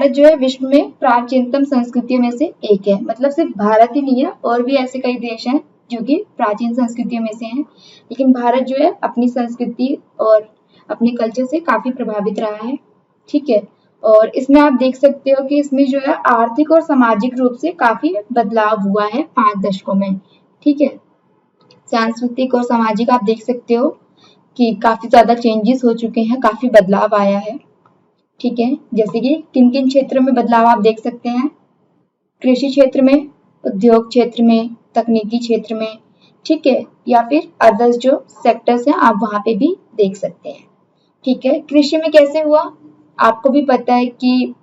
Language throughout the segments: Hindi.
भारत जो है विश्व में प्राचीनतम संस्कृतियों में से एक है। मतलब सिर्फ भारत ही नहीं है, और भी ऐसे कई देश हैं जो कि प्राचीन संस्कृतियों में से हैं, लेकिन भारत जो है अपनी संस्कृति और अपने कल्चर से काफी प्रभावित रहा है। ठीक है, और इसमें आप देख सकते हो कि इसमें जो है आर्थिक और सामाजिक रूप से काफी बदलाव हुआ है 5 दशकों में। ठीक है, सांस्कृतिक और सामाजिक आप देख सकते हो कि काफी ज्यादा चेंजेस हो चुके हैं, काफी बदलाव आया है। ठीक है, जैसे कि किन किन क्षेत्रों में बदलाव आप देख सकते हैं। कृषि क्षेत्र में, उद्योग क्षेत्र में, तकनीकी क्षेत्र में, ठीक है, या फिर अदर्स जो सेक्टर्स हैं आप वहां पे भी देख सकते हैं। ठीक है, कृषि में कैसे हुआ, आपको भी पता है कि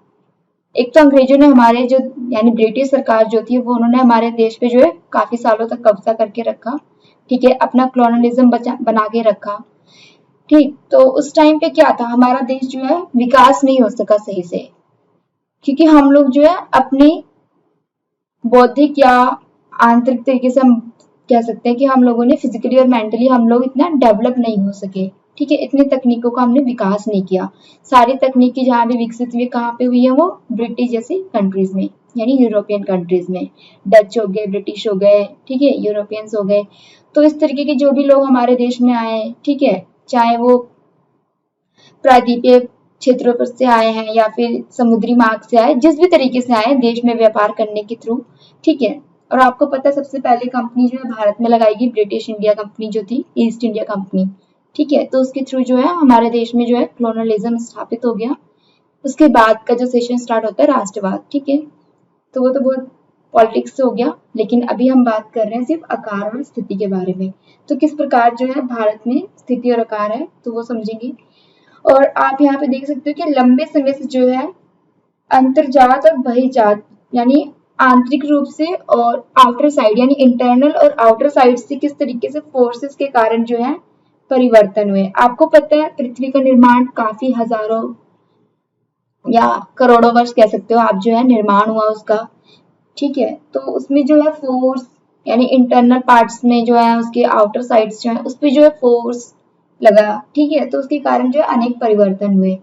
एक तो अंग्रेजों ने हमारे जो यानी ब्रिटिश सरकार जो थी वो उन्होंने हमारे देश पे जो है काफी सालों तक कब्जा करके रखा। ठीक है, अपना कॉलोनिज्म बना के रखा। ठीक, तो उस टाइम पे क्या था, हमारा देश जो है विकास नहीं हो सका सही से, क्योंकि हम लोग जो है अपनी बौद्धिक या आंतरिक तरीके से हम कह सकते हैं कि हम लोगों ने फिजिकली और मेंटली हम लोग इतना डेवलप नहीं हो सके। ठीक है, इतनी तकनीकों का हमने विकास नहीं किया। सारी तकनीकी जहाँ भी विकसित हुई कहाँ पे हुई है, वो ब्रिटिश जैसी कंट्रीज में, यानी यूरोपियन कंट्रीज में। डच हो गए, ब्रिटिश हो गए, ठीक है, यूरोपियंस हो गए। तो इस तरीके के जो भी लोग हमारे देश में आए, ठीक है, चाहे वो प्रायद्वीपीय क्षेत्रों पर से आए हैं या फिर समुद्री मार्ग से आए, जिस भी तरीके से आए देश में व्यापार करने के थ्रू। ठीक है, और आपको पता है सबसे पहले कंपनी जो है भारत में लगाई गई ब्रिटिश इंडिया कंपनी जो थी, ईस्ट इंडिया कंपनी। ठीक है, तो उसके थ्रू जो है हमारे देश में जो है कॉलोनियलिज्म स्थापित हो गया। उसके बाद का जो सेशन स्टार्ट होता है राष्ट्रवाद। ठीक है, तो वो तो बहुत पॉलिटिक्स से हो गया, लेकिन अभी हम बात कर रहे हैं सिर्फ आकार और स्थिति के बारे में। तो किस प्रकार जो है भारत में स्थिति और आकार है, तो वो समझेंगे। और आप यहाँ पे देख सकते हो कि लंबे समय से जो है अंतर्जात और बहिर्जात यानी आंतरिक रूप से और आउटर साइड यानी इंटरनल और आउटर साइड से किस तरीके से फोर्सेस के कारण जो है परिवर्तन हुए। आपको पता है पृथ्वी का निर्माण काफी हजारों या करोड़ों वर्ष कह सकते हो आप, जो है निर्माण हुआ उसका। ठीक है, तो उसमें जो है फोर्स यानी इंटरनल पार्ट्स में जो है उसके आउटर साइड्स जो है उस पर जो है फोर्स लगा। ठीक है, तो उसके कारण जो है अनेक परिवर्तन हुए,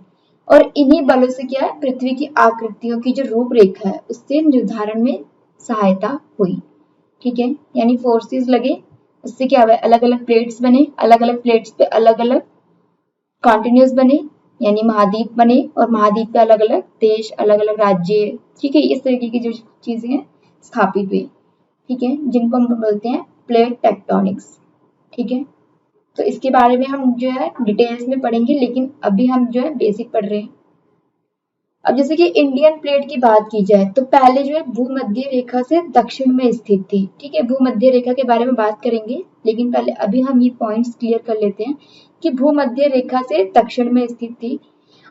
और इन्हीं बलों से क्या है पृथ्वी की आकृतियों की जो रूपरेखा है उससे निर्धारण में सहायता हुई। ठीक है, यानी फोर्सेस लगे, उससे क्या हुआ, अलग अलग प्लेट्स बने, अलग अलग प्लेट्स पे अलग अलग कॉन्टिन्यूस बने यानी महाद्वीप बने, और महाद्वीप पे अलग अलग देश, अलग अलग राज्य, ठीक है, इस तरीके की जो चीजें हैं स्थापित हुई। ठीक है, जिनको हम बोलते हैं प्लेट टेक्टोनिक्स। ठीक है, तो इसके बारे में हम जो है डिटेल्स में पढ़ेंगे, लेकिन अभी हम जो है बेसिक पढ़ रहे हैं। अब जैसे कि इंडियन प्लेट की बात की जाए तो पहले जो है भूमध्य रेखा से दक्षिण में स्थित थी। ठीक है, भूमध्य रेखा के बारे में बात करेंगे, लेकिन पहले अभी हम ये पॉइंट्स क्लियर कर लेते हैं कि भूमध्य रेखा से दक्षिण में स्थित थी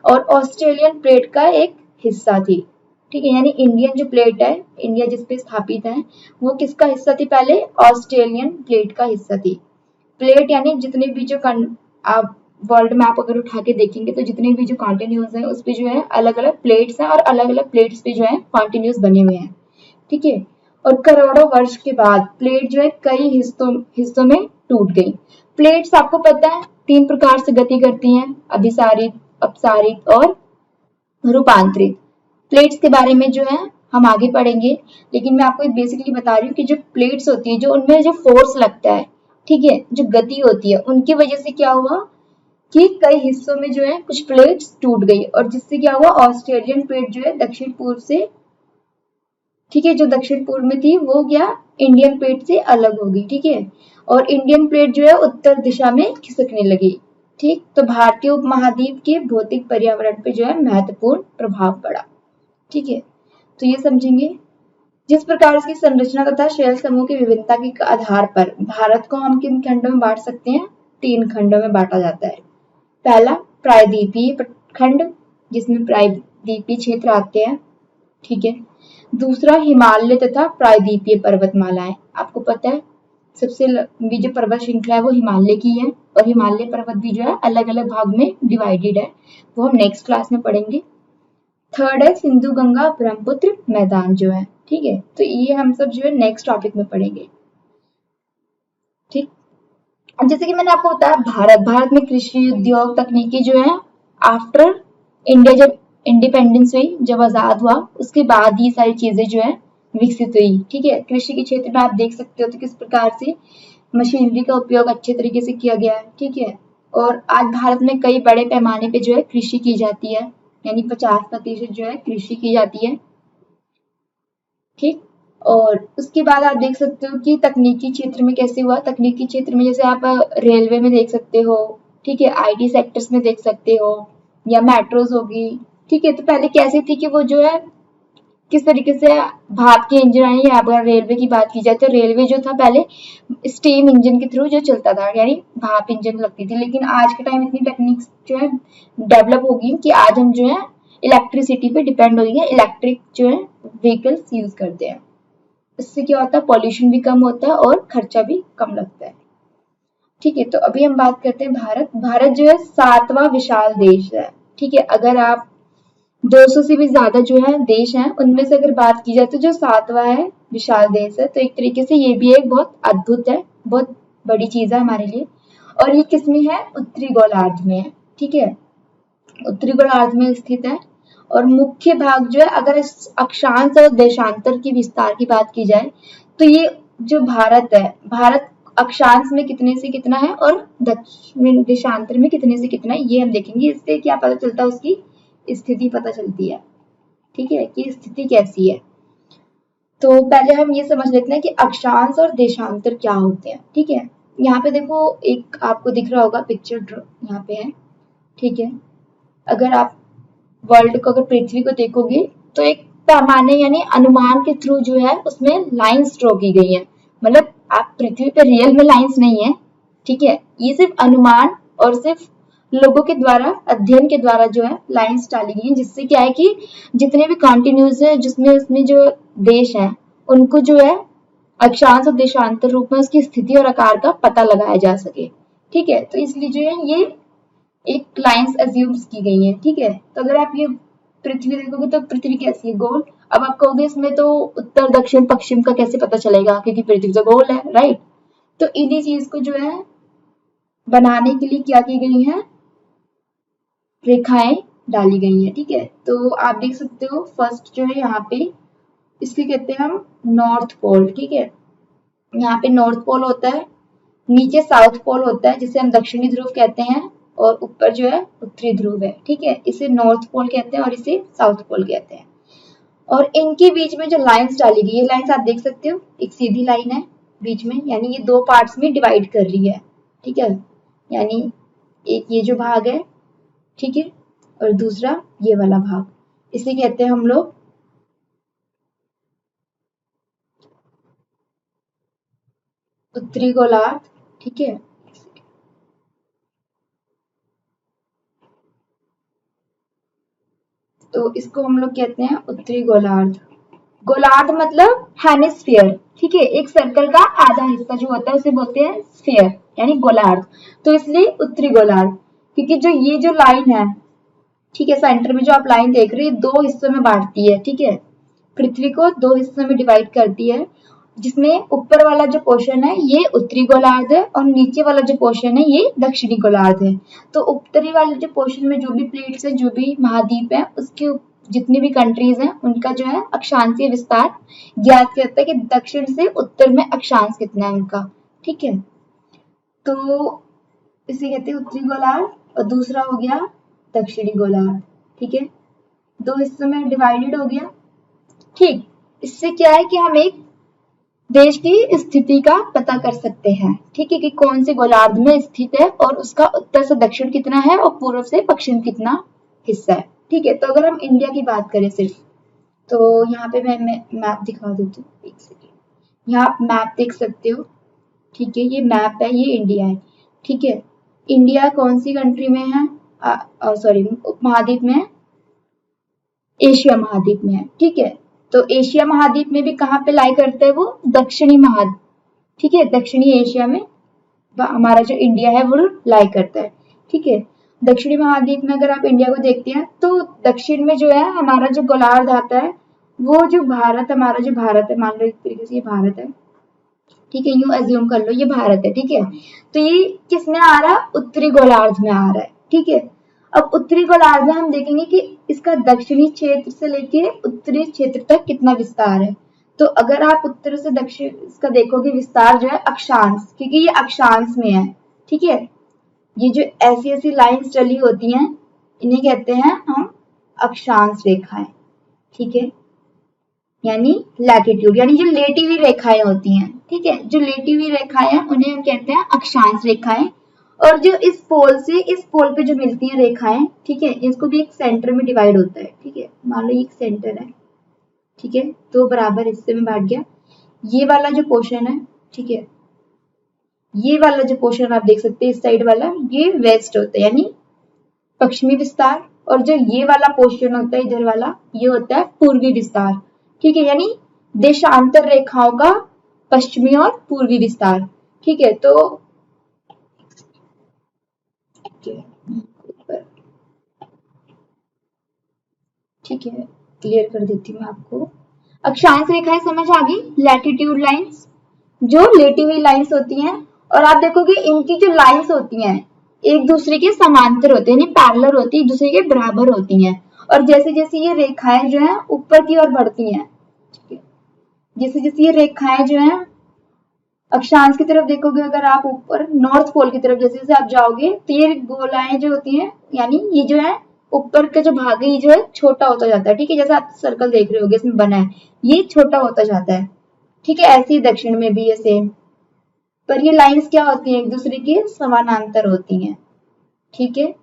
और ऑस्ट्रेलियन प्लेट का एक हिस्सा थी। ठीक है, यानी इंडियन जो प्लेट है, इंडिया जिसपे स्थापित है, वो किसका हिस्सा थी, पहले ऑस्ट्रेलियन प्लेट का हिस्सा थी। प्लेट यानी जितने भी जो आप वर्ल्ड मैप अगर उठा के देखेंगे तो जितने भी जो कॉन्टिन्यूज है उस पे जो है अलग अलग प्लेट्स हैं, और अलग अलग प्लेट्स पे जो है कॉन्टिन्यूज बने हुए हैं। ठीक है, और करोड़ों वर्ष के बाद प्लेट जो है कई हिस्सों में टूट गई। प्लेट्स आपको पता है 3 प्रकार से गति करती हैं, अभिसारित, अपसारित और रूपांतरित। प्लेट्स के बारे में जो है हम आगे पढ़ेंगे, लेकिन मैं आपको बेसिकली बता रही हूँ कि जो प्लेट्स होती है, जो उनमें जो फोर्स लगता है, ठीक है, जो गति होती है, उनकी वजह से क्या हुआ कि कई हिस्सों में जो है कुछ प्लेट्स टूट गई, और जिससे क्या हुआ ऑस्ट्रेलियन प्लेट जो है दक्षिण पूर्व से, ठीक है, जो दक्षिण पूर्व में थी वो क्या इंडियन प्लेट से अलग हो गई। ठीक है, और इंडियन प्लेट जो है उत्तर दिशा में खिसकने लगी। ठीक, तो भारतीय उपमहाद्वीप के भौतिक पर्यावरण पे जो है महत्वपूर्ण प्रभाव पड़ा। ठीक है, तो ये समझेंगे। जिस प्रकार इसकी संरचना तथा शैल समूह की विभिन्नता के आधार पर भारत को हम किन खंडों में बांट सकते हैं, 3 खंडों में बांटा जाता है। पहला प्रायद्वीपीय खंड, जिसमें प्रायद्वीपीय क्षेत्र आते हैं। ठीक है, दूसरा हिमालय तथा प्रायद्वीपीय पर्वतमालाएं। आपको पता है सबसे लंबी जो पर्वत श्रृंखला है वो हिमालय की है, और हिमालय पर्वत भी जो है अलग अलग भाग में डिवाइडेड है, वो हम नेक्स्ट क्लास में पढ़ेंगे। थर्ड है सिंधु गंगा ब्रह्मपुत्र मैदान जो है। ठीक है, तो ये हम सब जो है नेक्स्ट टॉपिक में पढ़ेंगे। ठीक, अब जैसे कि मैंने आपको बताया भारत में कृषि, उद्योग, तकनीकी जो है आफ्टर इंडिया जब इंडिपेंडेंस हुई, जब आजाद हुआ, उसके बाद ये सारी चीजें जो है विकसित हुई। ठीक है, कृषि के क्षेत्र में आप देख सकते हो तो किस प्रकार से मशीनरी का उपयोग अच्छे तरीके से किया गया है। ठीक है, और आज भारत में कई बड़े पैमाने पे जो है कृषि की जाती है, यानी 50% जो है कृषि की जाती है। ठीक, और उसके बाद आप देख सकते हो कि तकनीकी क्षेत्र में कैसे हुआ। तकनीकी क्षेत्र में जैसे आप रेलवे में देख सकते हो, ठीक है, आईटी सेक्टर्स में देख सकते हो, या मेट्रोज होगी। ठीक है, तो पहले कैसे थी कि वो जो है किस तरीके से भाप के इंजन आई, या अगर रेलवे की बात की जाए तो रेलवे जो था पहले स्टीम इंजन के थ्रू जो चलता था, यानी भाप इंजन लगती थी। लेकिन आज के टाइम इतनी टेक्निक्स जो है डेवलप होगी कि आज हम जो है इलेक्ट्रिसिटी पे डिपेंड हो गए हैं, इलेक्ट्रिक जो है व्हीकल्स यूज करते हैं। इससे क्या होता है, पॉल्यूशन भी कम होता है और खर्चा भी कम लगता है। ठीक है, तो अभी हम बात करते हैं भारत। भारत जो है 7वां विशाल देश है। ठीक है, अगर आप 200 से भी ज्यादा जो है देश हैं, उनमें से अगर बात की जाए तो जो 7वां है विशाल देश है, तो एक तरीके से ये भी एक बहुत अद्भुत है, बहुत बड़ी चीज है हमारे लिए। और ये किसमें है, उत्तरी गोलार्ध में है। ठीक है, उत्तरी गोलार्ध में स्थित है। और मुख्य भाग जो है, अगर इस अक्षांश और देशांतर की विस्तार की बात की जाए तो ये जो भारत है, भारत अक्षांश में कितने से कितना है और दक्षिण देशांतर में कितने से कितना है, ये हम देखेंगे। इससे क्या पता चलता है, उसकी स्थिति पता चलती है। ठीक है, कि स्थिति कैसी है। तो पहले हम ये समझ लेते हैं कि अक्षांश और देशांतर क्या होते हैं। ठीक है, यहाँ पे देखो, एक आपको दिख रहा होगा पिक्चर यहाँ पे है। ठीक है, अगर आप वर्ल्ड को, अगर पृथ्वी को देखोगे तो एक पैमाने यानी अनुमान के थ्रू जो है उसमें लाइंस ड्रॉ की गई है। मतलब आप पृथ्वी पे रियल में लाइंस नहीं है। ठीक है, ये सिर्फ अनुमान और सिर्फ लोगों के द्वारा, अध्ययन के द्वारा जो है लाइंस डाली गई है, जिससे क्या है कि जितने भी कॉन्टिन्यूज है, जिसमें उसमें जो देश है उनको जो है अक्षांश और देशांतर रूप में उसकी स्थिति और आकार का पता लगाया जा सके। ठीक है, तो इसलिए जो है ये एक लाइंस अज्यूम्स की गई है। ठीक है, तो अगर आप ये पृथ्वी देखोगे तो पृथ्वी कैसी है, गोल। अब आप कहोगे इसमें तो उत्तर दक्षिण पश्चिम का कैसे पता चलेगा, क्योंकि पृथ्वी तो गोल है, राइट। तो इन्हीं चीज को जो है बनाने के लिए क्या की गई है, रेखाएं डाली गई है। ठीक है, तो आप देख सकते हो फर्स्ट जो है यहाँ पे, इसके कहते हैं हम नॉर्थ पोल। ठीक है, यहाँ पे नॉर्थ पोल होता है, नीचे साउथ पोल होता है जिसे हम दक्षिणी ध्रुव कहते हैं, और ऊपर जो है उत्तरी ध्रुव है। ठीक है, इसे नॉर्थ पोल कहते हैं और इसे साउथ पोल कहते हैं। और इनके बीच में जो लाइंस डाली गई है, लाइंस आप देख सकते हो, एक सीधी लाइन है बीच में, यानी ये दो पार्ट्स में डिवाइड कर रही है। ठीक है, यानी एक ये जो भाग है, ठीक है, और दूसरा ये वाला भाग, इसे कहते हैं हम लोग उत्तरी गोलार्ध। ठीक है, तो इसको हम लोग कहते हैं उत्तरी गोलार्ध। गोलार्ध मतलब हेमिस्फीयर। ठीक है, एक सर्कल का आधा हिस्सा जो होता है उसे बोलते हैं स्फीयर, यानी गोलार्ध। तो इसलिए उत्तरी गोलार्ध, क्योंकि जो ये जो लाइन है, ठीक है, सेंटर में जो आप लाइन देख रहे हैं, दो हिस्सों में बांटती है। ठीक है, पृथ्वी को दो हिस्सों में डिवाइड करती है, जिसमें ऊपर वाला जो पोर्शन है ये उत्तरी गोलार्ध है और नीचे वाला जो पोर्शन है ये दक्षिणी गोलार्ध है। तो उत्तरी वाले जो पोर्शन में जो भी प्लेट्स है, जो भी महाद्वीप है, उसके जितनी भी कंट्रीज हैं उनका जो है अक्षांशीय विस्तार ज्ञात करता है कि दक्षिण से उत्तर में अक्षांश कितना है उनका। ठीक है, तो इसे कहते हैं उत्तरी गोलार्ध, और दूसरा हो गया दक्षिणी गोलार्ध। ठीक है, दो हिस्सों में डिवाइडेड हो गया। ठीक, इससे क्या है कि हम एक देश की स्थिति का पता कर सकते हैं। ठीक है, कि कौन से गोलार्ध में स्थित है और उसका उत्तर से दक्षिण कितना है और पूर्व से पश्चिम कितना हिस्सा है। ठीक है, तो अगर हम इंडिया की बात करें सिर्फ, तो यहाँ पे मैं मैप दिखा देती हूँ, एक सेकेंड। यहाँ आप मैप देख सकते हो। ठीक है, ये मैप है, ये इंडिया है। ठीक है, इंडिया कौन सी कंट्री में है, सॉरी उपमहाद्वीप में है, एशिया महाद्वीप में है। ठीक है, तो एशिया महाद्वीप में भी कहाँ पे लाई करता है वो, दक्षिणी महाद्वीप। ठीक है, दक्षिणी एशिया में हमारा जो इंडिया है वो लाई करता है। ठीक है, दक्षिणी महाद्वीप में अगर आप इंडिया को देखते हैं तो दक्षिण में जो है हमारा जो गोलार्ध आता है, वो जो भारत, हमारा जो भारत है, मान लो एक तरीके से ये भारत है। ठीक है, यूं एज्यूम कर लो ये भारत है। ठीक है, तो ये किस में आ रहा है, उत्तरी गोलार्ध में आ रहा है। ठीक है, अब उत्तरी गोलार्ध में हम देखेंगे कि इसका दक्षिणी क्षेत्र से लेके उत्तरी क्षेत्र तक कितना विस्तार है। तो अगर आप उत्तर से दक्षिण इसका देखोगे विस्तार जो है अक्षांश, क्योंकि ये अक्षांश में है, ठीक है। ये जो ऐसी ऐसी लाइंस चली होती हैं इन्हें कहते हैं हम अक्षांश रेखाएं, ठीक है, यानी लैटिट्यूड, यानी जो लेटी हुई रेखाएं होती हैं, ठीक है, जो लेटी हुई रेखाएं हैं उन्हें हम कहते हैं अक्षांश रेखाएं। और जो इस पोल से इस पोल पे जो मिलती हैं रेखाएं, ठीक है, इसको भी एक सेंटर में डिवाइड होता है, ठीक है, मान लो एक सेंटर है, ठीक है, तो बराबर हिस्से में बांट गया। ये वाला जो पोर्शन है, ठीक है, ये वाला जो पोर्शन आप देख सकते हैं इस साइड वाला, ये वेस्ट होता है यानी पश्चिमी विस्तार, और जो ये वाला पोर्शन होता है इधर वाला, ये होता है पूर्वी विस्तार, ठीक है, यानी देशांतर रेखाओं का पश्चिमी और पूर्वी विस्तार, ठीक है। तो ठीक है, क्लियर कर देती हूँ मैं आपको। अक्षांश रेखाएं समझ आ गई, लैटिट्यूड लाइंस जो लेटी हुई लाइंस होती हैं, और आप देखोगे इनकी जो लाइंस होती हैं एक दूसरे के समांतर होते हैं, यानी पैरेलल होती है, एक दूसरे के बराबर होती हैं। और जैसे जैसे ये रेखाएं जो है ऊपर की ओर बढ़ती हैं, जैसे जैसे ये रेखाएं जो है अक्षांश की तरफ देखोगे, अगर आप ऊपर नॉर्थ पोल की तरफ जैसे जैसे आप जाओगे तो ये गोलाएं जो होती हैं, यानी ये जो है ऊपर का जो भाग है ये जो है छोटा होता जाता है, ठीक है, जैसे आप सर्कल देख रहे होगे इसमें बना है, ये छोटा होता जाता है, ठीक है। ऐसे ही दक्षिण में भी ये सेम, पर ये लाइंस क्या होती हैं, एक दूसरे के समानांतर होती हैं, ठीक है।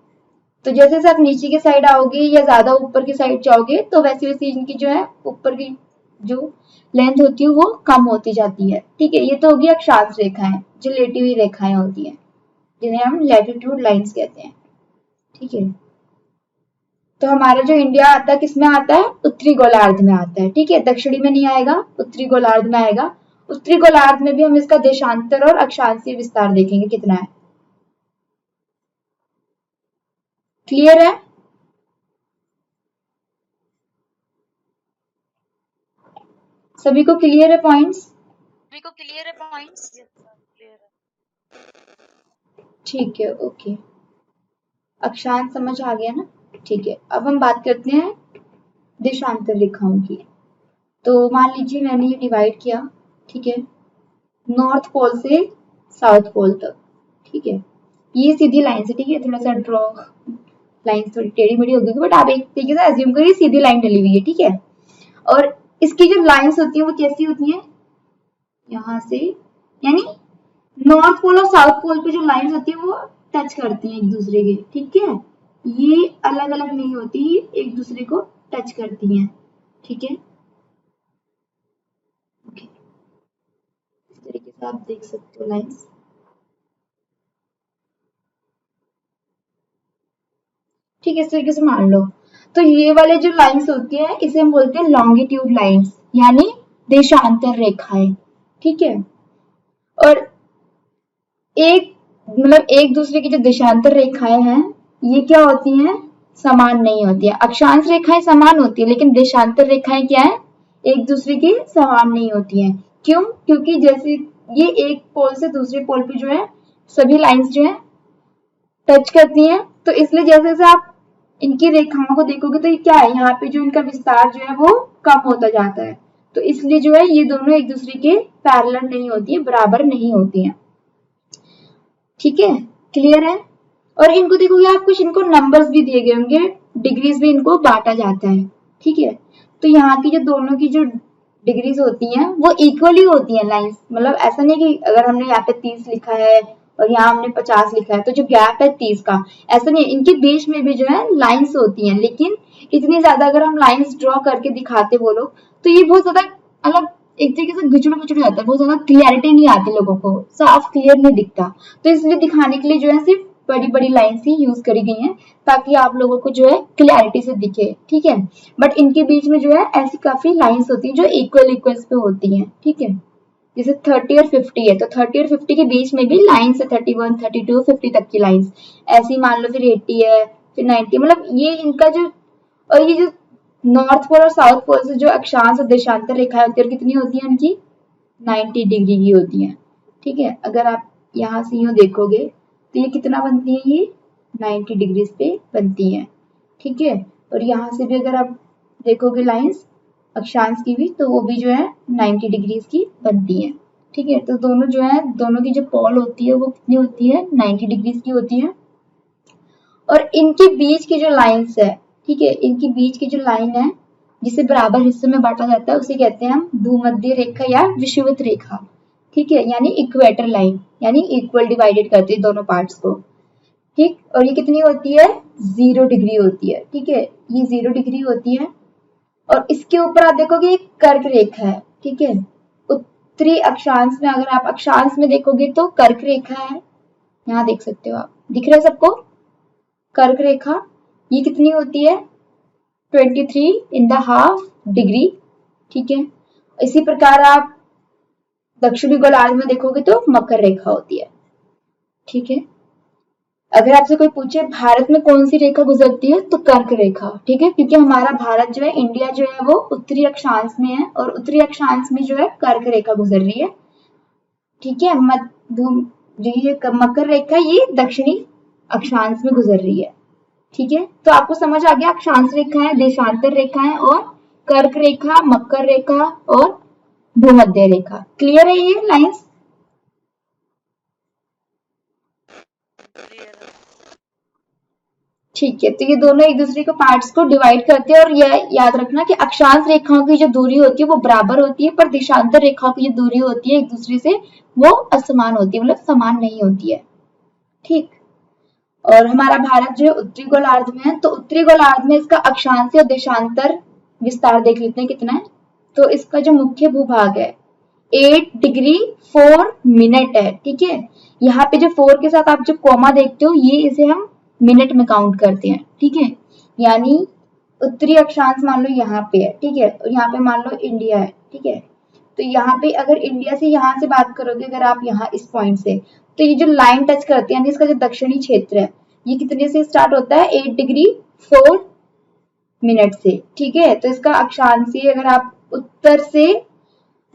तो जैसे जैसे आप नीचे की साइड आओगे या ज्यादा ऊपर की साइड जाओगे तो वैसे वैसे इनकी जो है ऊपर की जो लेंथ होती है वो कम होती जाती है, ठीक है। ये तो होगी अक्षांश रेखाएं, जो लेटी हुई रेखाएं होती हैं जिन्हें हम लैटिट्यूड लाइंस कहते हैं, ठीक है। तो हमारा जो इंडिया आता है किसमें आता है, उत्तरी गोलार्ध में आता है, ठीक है, दक्षिणी में नहीं आएगा, उत्तरी गोलार्ध में आएगा। उत्तरी गोलार्ध में भी हम इसका देशांतर और अक्षांशीय विस्तार देखेंगे कितना है, क्लियर है। सभी को क्लियर है पॉइंट्स, ठीक है, ओके, अक्षांश समझ आ गया ना, ठीक है। अब हम बात करते हैं देशांतर रेखाओं की। तो मान लीजिए मैंने ये डिवाइड किया, ठीक है, नॉर्थ पोल से साउथ पोल तक, ठीक है, ये सीधी लाइन से, ठीक है, थोड़ा सा ड्रॉ लाइन थोड़ी टेढ़ी मेढ़ी होगी बट आप एक तरीके से एज्यूम करिए सीधी लाइन डली हुई है, ठीक है। और इसकी जो लाइंस होती है वो कैसी होती है, यहाँ से, यानी नॉर्थ पोल और साउथ पोल पे जो लाइंस होती है वो टच करती हैं एक दूसरे के, ठीक है, ये अलग अलग नहीं होती, एक दूसरे को टच करती हैं, ठीक है, ओके, इस तरीके से आप देख सकते हो लाइंस, ठीक है, इस तरीके से मान लो। तो ये वाले जो लाइंस होती है इसे हम बोलते हैं लॉन्गिट्यूड लाइंस, यानी देशांतर रेखाएं, ठीक है। और एक मतलब एक दूसरे की जो देशांतर रेखाएं हैं ये क्या होती हैं, समान नहीं होती है। अक्षांश रेखाएं समान होती है लेकिन देशांतर रेखाएं क्या है, एक दूसरे की समान नहीं होती हैं। क्यों, क्योंकि जैसे ये एक पोल से दूसरे पोल पे जो है सभी लाइंस जो है टच करती हैं, तो इसलिए जैसे जैसे आप इनकी रेखाओं को देखोगे तो ये क्या है, यहाँ पे जो इनका विस्तार जो है वो कम होता जाता है, तो इसलिए जो है ये दोनों एक दूसरे के पैरेलल नहीं होती है, बराबर नहीं होती हैं, ठीक है, क्लियर है। और इनको देखोगे आप, कुछ इनको नंबर्स भी दिए गए होंगे, डिग्रीज में इनको बांटा जाता है, ठीक है। तो यहाँ की जो दोनों की जो डिग्रीज होती हैं वो इक्वली होती हैं लाइंस, मतलब ऐसा नहीं कि अगर हमने यहाँ पे 30 लिखा है और यहाँ हमने 50 लिखा है तो जो गैप है 30 का, ऐसा नहीं है, इनके बीच में भी जो है लाइंस होती हैं, लेकिन इतनी ज्यादा अगर हम लाइंस ड्रॉ करके दिखाते वो लोग तो ये बहुत ज्यादा मतलब एक तरीके से गुचड़ गुचड़ जाता है, बहुत ज्यादा क्लियरिटी नहीं आती, लोगों को साफ क्लियर नहीं दिखता, तो इसलिए दिखाने के लिए जो है सिर्फ बड़ी बड़ी लाइंस ही यूज करी गई हैं ताकि आप लोगों को जो है क्लैरिटी से दिखे, ठीक है। बट इनके बीच में जो है ऐसी काफी लाइंस होती हैं जो इक्वल इक्वल्स पे होती हैं, ठीक है। जैसे 30 और 50 है तो 30 और 50 के बीच में भी लाइंस है, 31, 32, 50 तक की लाइंस, ऐसी मान लो फिर 80 है, फिर 90, मतलब ये इनका जो, और ये जो नॉर्थ पोल और साउथ पोल से जो अक्षांश और देशांतर रेखाएं होती है कितनी होती है इनकी, 90 डिग्री की होती है, ठीक है। अगर आप यहाँ से यूं देखोगे तो ये कितना बनती है, ये 90 डिग्रीज पे बनती हैं, ठीक है। और यहाँ से भी अगर आप देखोगे लाइंस अक्षांश की भी, तो वो भी जो है 90 डिग्रीज की बनती है, ठीक है। तो दोनों जो है, दोनों की जो पॉल होती है वो कितनी होती है, 90 डिग्रीज की होती है। और इनके बीच की जो लाइंस है, ठीक है, इनके बीच की जो लाइन है जिसे बराबर हिस्सों में बांटा जाता है, उसे कहते हैं हम भूमध्य रेखा या विषुवत रेखा, ठीक है, यानी इक्वेटर लाइन, यानी इक्वल डिवाइडेड करती है दोनों पार्ट्स को, ठीक। और ये कितनी होती है, 0 डिग्री होती है, ठीक है, ये 0 डिग्री होती है। और इसके ऊपर आप देखोगे एक कर्क रेखा है, ठीक है। उत्तरी अक्षांश में अगर आप अक्षांश में देखोगे तो कर्क रेखा है, यहाँ देख सकते हो आप, दिख रहा है सबको कर्क रेखा। ये कितनी होती है, 23.5 डिग्री, ठीक है। इसी प्रकार आप दक्षिणी गोलार्ध में देखोगे तो मकर रेखा होती है, ठीक है। अगर आपसे कोई पूछे भारत में कौन सी रेखा गुजरती है, तो कर्क रेखा, ठीक है, क्योंकि हमारा भारत जो है, इंडिया जो है वो उत्तरी अक्षांश में है, और उत्तरी अक्षांश में जो है कर्क रेखा गुजर रही है, ठीक है। ये मकर रेखा ये दक्षिणी अक्षांश में गुजर रही है, ठीक है। तो आपको समझ आ गया, अक्षांश रेखा है, देशांतर रेखा है, और कर्क रेखा, मकर रेखा और भूमध्य रेखा। क्लियर है ये लाइंस? ठीक है, तो ये दोनों एक दूसरे के पार्ट्स को डिवाइड करते हैं। और यह याद रखना कि अक्षांश रेखाओं की जो दूरी होती है वो बराबर होती है, पर देशांतर रेखाओं की जो दूरी होती है एक दूसरे से वो असमान होती है, मतलब समान नहीं होती है, ठीक। और हमारा भारत जो है उत्तरी गोलार्ध में है, तो उत्तरी गोलार्ध में इसका अक्षांशीय और देशांतर विस्तार देख लेते हैं कितना है। तो इसका जो मुख्य भूभाग है 8 डिग्री 4 मिनट है, ठीक है। यहाँ पे जो 4 के साथ आप जो कोमा देखते हो, ये इसे हम मिनट में काउंट करते हैं, ठीक है। यानी उत्तरी अक्षांश मान लो यहाँ पे है, ठीक है, और यहाँ पे मान लो इंडिया है, ठीक है। तो यहाँ पे अगर इंडिया से यहाँ से बात करोगे, अगर आप यहाँ इस पॉइंट से, तो ये जो लाइन टच करती है, यानी इसका जो दक्षिणी क्षेत्र है, ये कितने से स्टार्ट होता है, 8 डिग्री 4 मिनट से, ठीक है। तो इसका अक्षांशीय अगर आप उत्तर से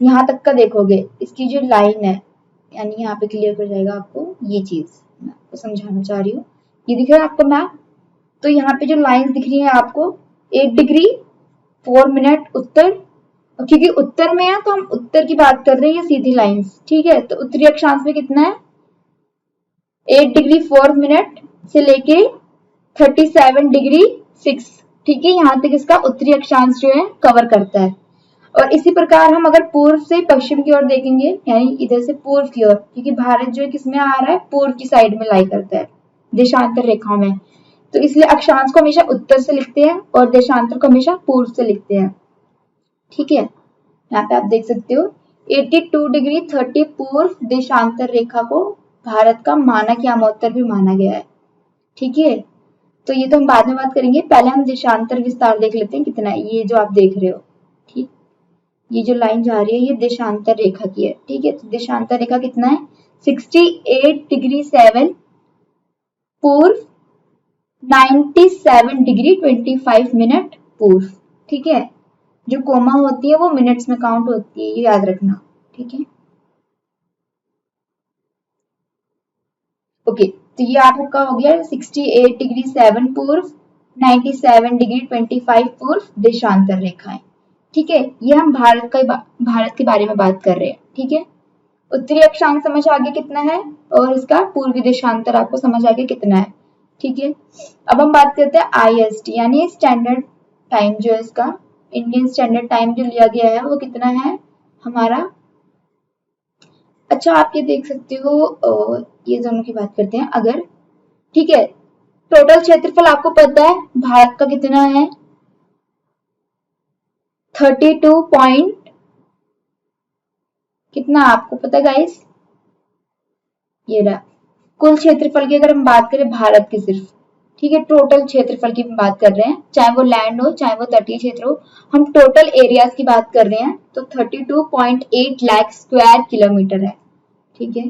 यहाँ तक का देखोगे, इसकी जो लाइन है, यानी यहाँ पे क्लियर कर जाएगा आपको, ये चीज मैं आपको समझाना चाह रही हूँ। ये दिख रहा है आपको मैप? तो यहाँ पे जो लाइन दिख रही है आपको 8 डिग्री 4 मिनट उत्तर, क्योंकि उत्तर में है तो हम उत्तर की बात कर रहे हैं, ये सीधी लाइंस, ठीक है। तो उत्तरी अक्षांश में कितना है, 8 डिग्री 4 मिनट से लेके 37 डिग्री 6, ठीक है, यहाँ तक इसका उत्तरी अक्षांश जो है कवर करता है। और इसी प्रकार हम अगर पूर्व से पश्चिम की ओर देखेंगे, यानी इधर से पूर्व की ओर, क्योंकि भारत जो है किसमें आ रहा है, पूर्व की साइड में लाई करता है देशांतर रेखाओं में, तो इसलिए अक्षांश को हमेशा उत्तर से लिखते हैं और देशांतर को हमेशा पूर्व से लिखते हैं, ठीक है। यहाँ पे आप देख सकते हो 82 डिग्री 30 पूर्व देशांतर रेखा को भारत का मानक यामोत्तर भी माना गया है, ठीक है। तो ये तो हम बाद में बात करेंगे, पहले हम देशांतर विस्तार देख लेते हैं कितना है। ये जो आप देख रहे हो, ठीक, ये जो लाइन जा रही है ये देशांतर रेखा की है, ठीक है। तो देशांतर रेखा कितना है, 68 डिग्री 7 पूर्व, 97 डिग्री 25 मिनट पूर्व, ठीक है। जो कोमा होती है वो मिनट्स में काउंट होती है, ये याद रखना, ठीक है। ओके, तो ये आपका हो गया 68 डिग्री 7 पूर्व, 97 डिग्री 25 पूर्व देशांतर रेखाएं, ठीक है। ये हम भारत के बारे में बात कर रहे हैं, ठीक है। उत्तरी अक्षांश समझ आगे कितना है, और इसका पूर्वी देशांतर आपको समझ आगे कितना है, ठीक है। अब हम बात करते हैं IST, यानी स्टैंडर्ड टाइम जो है इसका, इंडियन स्टैंडर्ड टाइम जो लिया गया है वो कितना है हमारा। अच्छा, आप ये देख सकते हो, ये दोनों की बात करते हैं अगर, ठीक है। टोटल क्षेत्रफल आपको पता है भारत का कितना है, 32 पॉइंट कितना आपको पता है गाइस, ये रहा। कुल क्षेत्रफल की अगर हम बात करें भारत की सिर्फ, ठीक है, टोटल क्षेत्रफल की बात कर रहे हैं, चाहे वो लैंड हो चाहे वो तटीय क्षेत्र हो, हम टोटल एरियाज की बात कर रहे हैं, तो 32.8 लाख स्क्वायर किलोमीटर है, ठीक है।